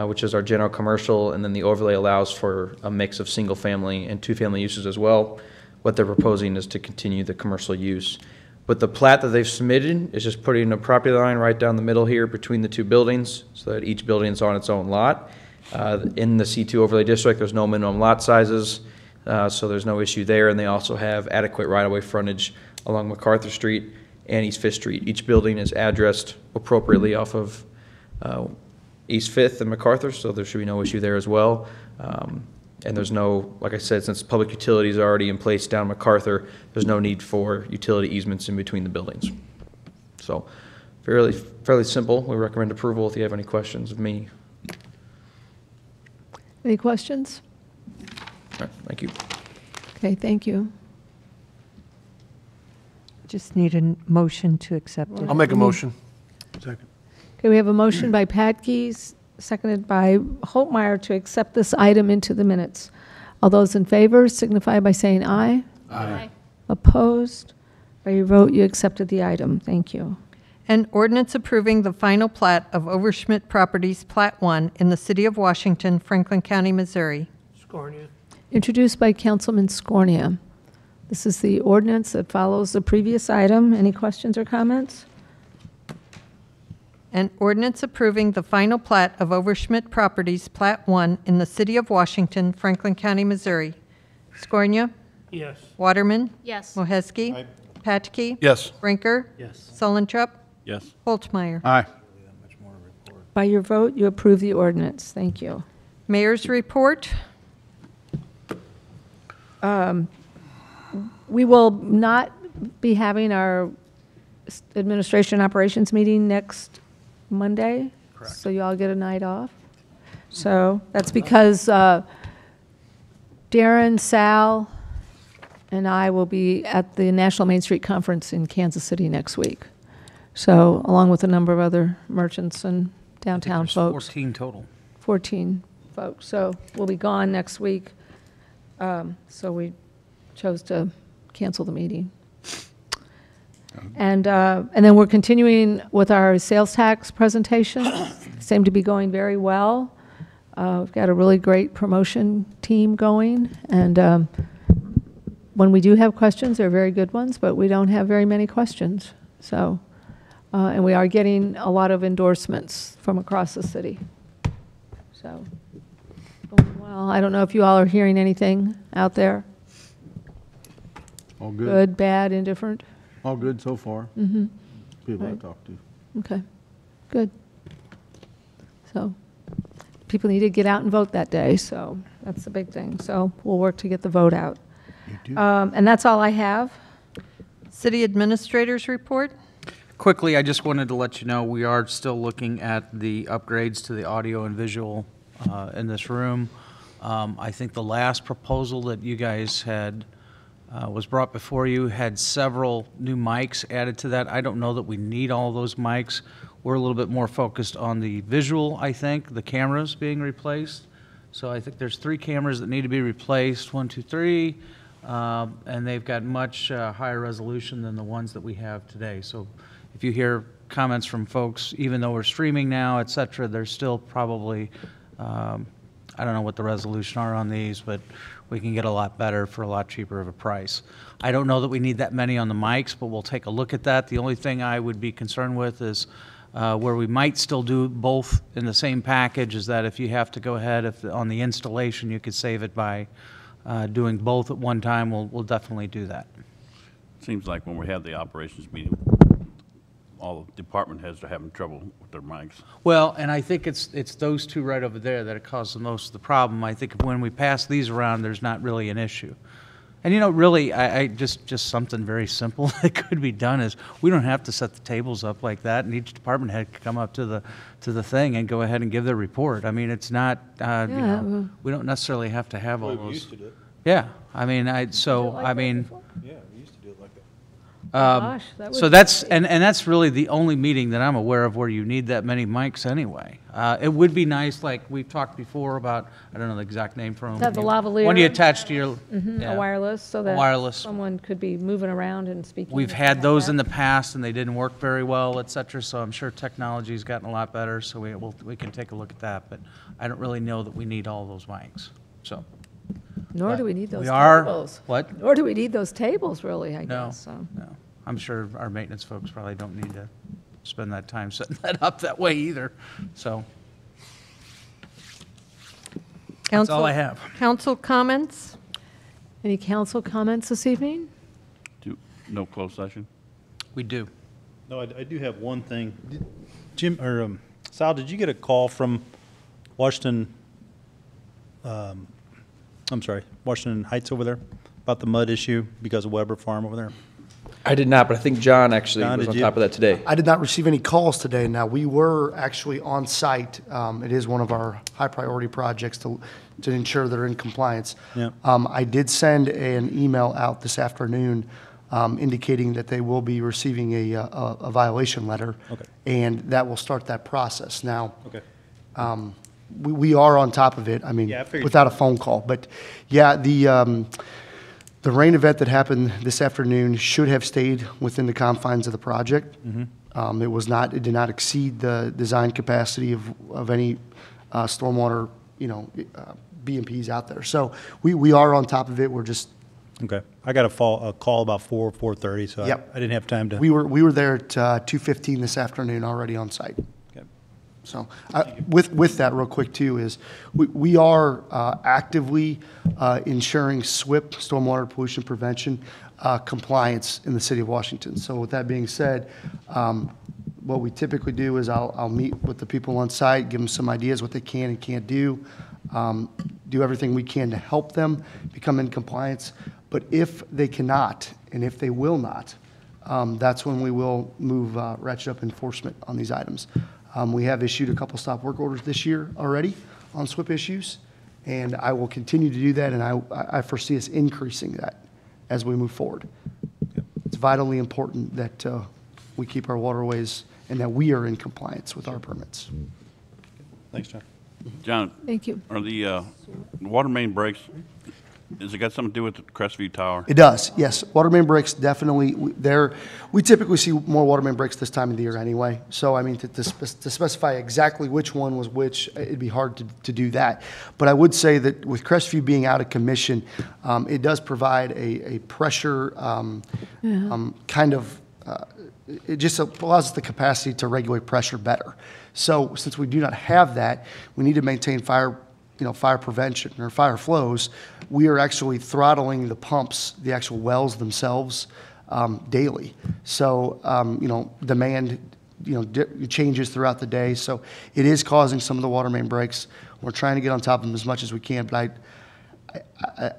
which is our general commercial, and then the overlay allows for a mix of single-family and two-family uses as well. What they're proposing is to continue the commercial use. But the plat that they've submitted is just putting a property line right down the middle here between the two buildings so that each building is on its own lot. In the C2 overlay district, there's no minimum lot sizes, so there's no issue there. And they also have adequate right-of-way frontage along MacArthur Street and East 5th Street. Each building is addressed appropriately off of East 5th and MacArthur, so there should be no issue there as well. And there's no, like I said, since public utilities are already in place down MacArthur, there's no need for utility easements in between the buildings. So fairly simple. We recommend approval if you have any questions of me. Any questions? All right, thank you. Okay, thank you. Just need a motion to accept it. I'll make a motion. Second. Okay, we have a motion by Patke, seconded by Holtmeyer to accept this item into the minutes. All those in favor signify by saying aye. Aye. Opposed? By your vote, you accepted the item. Thank you. An ordinance approving the final plat of Overschmidt Properties, Plat 1 in the City of Washington, Franklin County, Missouri. Scornia. Introduced by Councilman Scornia. This is the ordinance that follows the previous item. Any questions or comments? An ordinance approving the final plat of Overschmidt Properties, Plat 1 in the City of Washington, Franklin County, Missouri. Scornia? Yes. Waterman? Yes. Moheski? Aye. Patke? Yes. Brinker? Yes. Sullentrup? Yes. Holtmeyer? Aye. By your vote, you approve the ordinance. Thank you. Mayor's report. We will not be having our administration operations meeting next Monday. Correct. So you all get a night off. So that's because Darren, Sal, and I will be at the National Main Street Conference in Kansas City next week. So along with a number of other merchants and downtown folks. 14 total. 14 folks. So we'll be gone next week. So we chose to cancel the meeting. And then we're continuing with our sales tax presentation. Seem to be going very well. We've got a really great promotion team going. And when we do have questions, they're very good ones, but we don't have very many questions. So, and we are getting a lot of endorsements from across the city. So, going well. I don't know if you all are hearing anything out there. All good. Good, bad, indifferent? All good so far. Mm-hmm. People I Right. talked to. Okay, good. So, people need to get out and vote that day, so that's the big thing. So we'll work to get the vote out. And that's all I have. City Administrator's report. Quickly, I just wanted to let you know, we are still looking at the upgrades to the audio and visual in this room. I think the last proposal that you guys had was brought before you had several new mics added to that. I don't know that we need all those mics. We're a little bit more focused on the visual, I think, the cameras being replaced. So I think there's 3 cameras that need to be replaced, 1, 2, 3, and they've got much higher resolution than the ones that we have today. So if you hear comments from folks, even though we're streaming now, et cetera, there's still probably, I don't know what the resolution are on these, but we can get a lot better for a lot cheaper of a price. I don't know that we need that many on the mics, but we'll take a look at that. The only thing I would be concerned with is where we might still do both in the same package is that if you have to go ahead on the installation, you could save it by doing both at one time. We'll definitely do that. Seems like when we have the operations meeting, all the department heads are having trouble with their mics. Well, and I think it's those 2 right over there that cause the most of the problem. I think when we pass these around, there's not really an issue. And you know, really, I just something very simple that could be done is we don't have to set the tables up like that, and each department head can come up to the thing and go ahead and give their report. I mean, it's not you know, we don't necessarily have to have all those. We used to do it. Yeah, I mean, Yeah, we used to do it like that. Gosh, that So would that's, be- and that's really the only meeting that I'm aware of where you need that many mics anyway. It would be nice, like we've talked before about, I don't know the exact name for them. To have the lavalier. When you attach to your. Mhm, yeah. a wireless, so that wireless. someone could be moving around and speaking. We've and had stuff those like in that. the past, and they didn't work very well, et cetera, so I'm sure technology's gotten a lot better, so we can take a look at that, but I don't really know that we need all those mics, so. Nor do we need those We are- tables. what? Nor do we need those tables, really, I No, guess, so. no. I'm sure our maintenance folks probably don't need to spend that time setting that up that way either, so. That's all I have. Council comments? Any council comments this evening? No closed session? We do. No, I do have one thing. Jim, or Sal, did you get a call from Washington, I'm sorry, Washington Heights over there about the mud issue because of Weber Farm over there? I did not, but I think John actually John, was did on you? top of that today. I did not receive any calls today. Now, we were actually on site. It is one of our high-priority projects to ensure they're in compliance. Yeah. I did send an email out this afternoon indicating that they will be receiving a violation letter. Okay. And that will start that process. Now, Okay. we are on top of it, I mean, Yeah, I figured- without a phone call. But, yeah, the rain event that happened this afternoon should have stayed within the confines of the project. It did not exceed the design capacity of any stormwater, BMPs out there. So we are on top of it, we're just. Okay. I got a call about 4:30, so Yep. I didn't have time to. We were there at 2:15 this afternoon, already on site. Okay. So, with that, real quick too, is we are actively ensuring SWIP, Stormwater Pollution Prevention, compliance in the city of Washington. So with that being said, what we typically do is I'll meet with the people on site, give them some ideas what they can and can't do, do everything we can to help them become in compliance. But if they cannot, and if they will not, that's when we will move ratchet up enforcement on these items. We have issued a couple stop work orders this year already on SWIP issues, and I will continue to do that, and I foresee us increasing that as we move forward. It's vitally important that we keep our waterways and that we are in compliance with our permits. Thanks, John. John? Thank you. Are the water main breaks, has it got something to do with the Crestview Tower? It does, yes. Water main breaks, definitely, we typically see more water main breaks this time of the year anyway. So, I mean, to specify exactly which one was which, it'd be hard to do that. But I would say that with Crestview being out of commission, it does provide a pressure it just allows us the capacity to regulate pressure better. So since we do not have that, we need to maintain fire prevention or fire flows. We are actually throttling the pumps, the actual wells themselves, daily. So, demand, changes throughout the day. So it is causing some of the water main breaks. We're trying to get on top of them as much as we can, but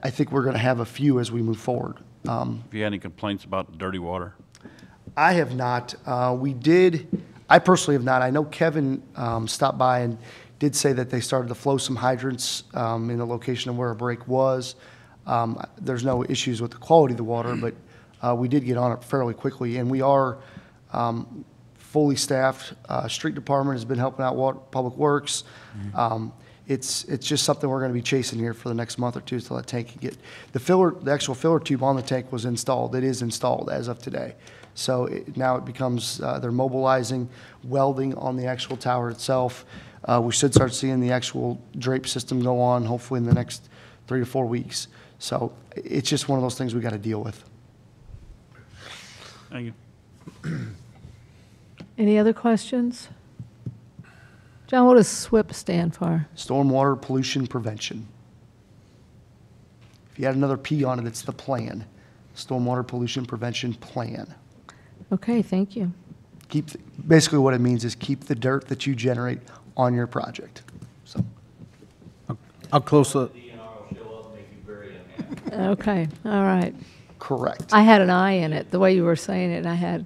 I think we're going to have a few as we move forward. Have you had any complaints about dirty water? I have not. I personally have not. I know Kevin stopped by and did say that they started to flow some hydrants in the location of where a break was. There's no issues with the quality of the water, but we did get on it fairly quickly, and we are fully staffed. Street department has been helping out Public Works. It's just something we're going to be chasing here for the next month or two until that tank can get, the actual filler tube on the tank was installed. It is installed as of today. So now it becomes, they're mobilizing welding on the actual tower itself. We should start seeing the actual drape system go on hopefully in the next 3 to 4 weeks. So it's just one of those things we got to deal with. Thank you. Any other questions? John, what does SWIP stand for? Stormwater Pollution Prevention. If you add another P on it, it's the plan. Stormwater Pollution Prevention Plan. Okay, thank you. Basically what it means is keep the dirt that you generate on your project. So. I'll close the. Okay, all right. Correct. I had an I in it, the way you were saying it, and I had.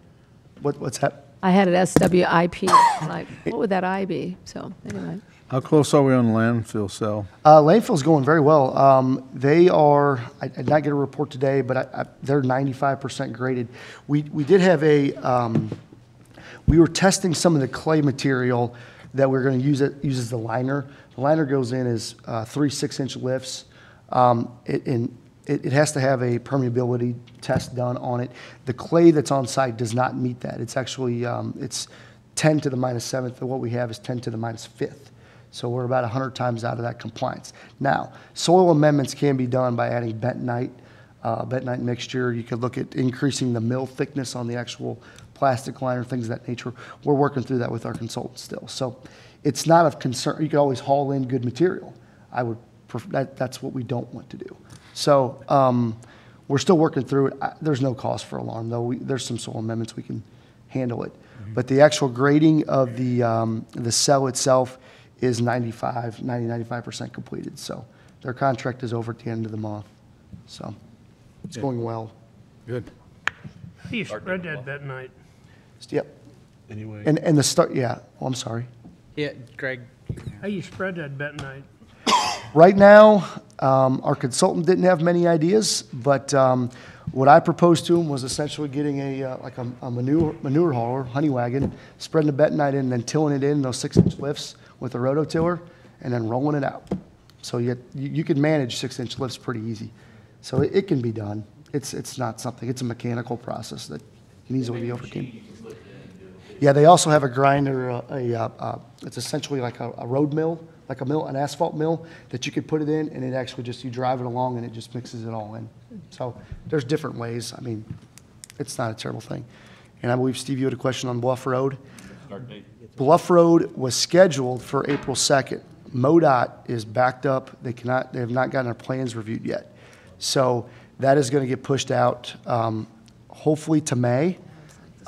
What's that? I had it SWIP. Like, what would that I be? So, anyway. How close are we on landfill sale? Landfill's going very well. They are, I did not get a report today, but they're 95% graded. We did have we were testing some of the clay material that we're going to use as the liner. The liner goes in as 3 6-inch lifts. It has to have a permeability test done on it. The clay that's on site does not meet that. It's actually, it's 10 to the -7th, and what we have is 10 to the -5th. So we're about 100 times out of that compliance. Now, soil amendments can be done by adding bentonite mixture. You could look at increasing the mill thickness on the actual plastic liner, things of that nature. We're working through that with our consultants still. So it's not of concern. You can always haul in good material. That's what we don't want to do. So we're still working through it. There's no cost for alarm, though. There's some soil amendments we can handle it. But the actual grading of the cell itself is 95% completed. So their contract is over at the end of the month. So it's going well. Good. How do you spread that bentonite? Yep. Anyway. And the start, yeah. Oh, I'm sorry. Yeah, Greg. How do you spread that bentonite? Right now, our consultant didn't have many ideas, but what I proposed to him was essentially getting a manure hauler, honey wagon, spreading the bentonite in, and then tilling it in those 6-inch lifts with a rototiller, and then rolling it out. So you can manage 6-inch lifts pretty easy. So it can be done. It's not something. It's a mechanical process that can easily be overcome. Yeah, they also have a grinder. It's essentially like a road mill, like an asphalt mill that you could put it in, and it actually just, you drive it along and it just mixes it all in. So there's different ways. I mean, it's not a terrible thing. And I believe, Steve, you had a question on Bluff Road. Start date. Bluff Road was scheduled for April 2nd. MoDOT is backed up. They have not gotten our plans reviewed yet. So that is going to get pushed out, hopefully to May.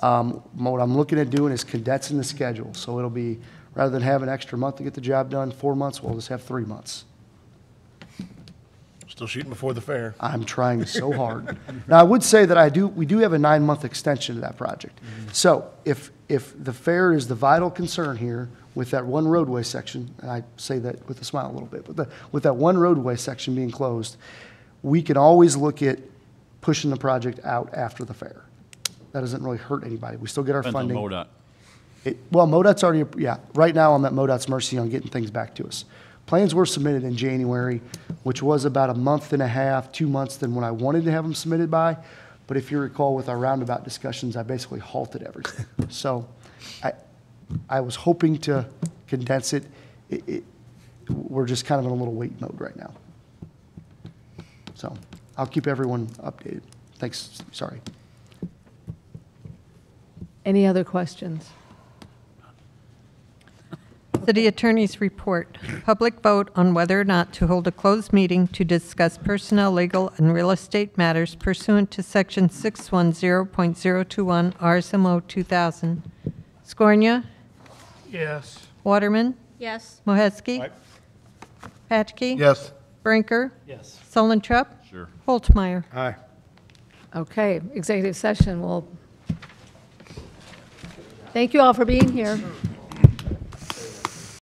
What I'm looking at doing is condensing the schedule. So it'll be, rather than have an extra month to get the job done, 4 months, we'll just have 3 months. Still shooting before the fair. I'm trying so hard. Now, I would say that we do have a 9-month extension to that project. So if the fair is the vital concern here with that one roadway section, and I say that with a smile a little bit, but with that one roadway section being closed, we can always look at pushing the project out after the fair. That doesn't really hurt anybody. We still get our Depends on funding. MoDOT. Well, MoDOT's already, yeah, right now I'm at MoDOT's mercy on getting things back to us. Plans were submitted in January, which was about a month and a half, 2 months than when I wanted to have them submitted by. But if you recall, with our roundabout discussions, I basically halted everything. So I was hoping to condense it. We're just kind of in a little wait mode right now. So I'll keep everyone updated. Thanks, sorry. Any other questions? City Attorney's Report. Public vote on whether or not to hold a closed meeting to discuss personnel, legal, and real estate matters pursuant to Section 610.021 RSMO 2000. Scornia? Yes. Waterman? Yes. Moheski? Right. Patchke? Yes. Brinker? Yes. Sullentrup? Sure. Holtmeyer? Aye. Okay, executive session will. Thank you all for being here.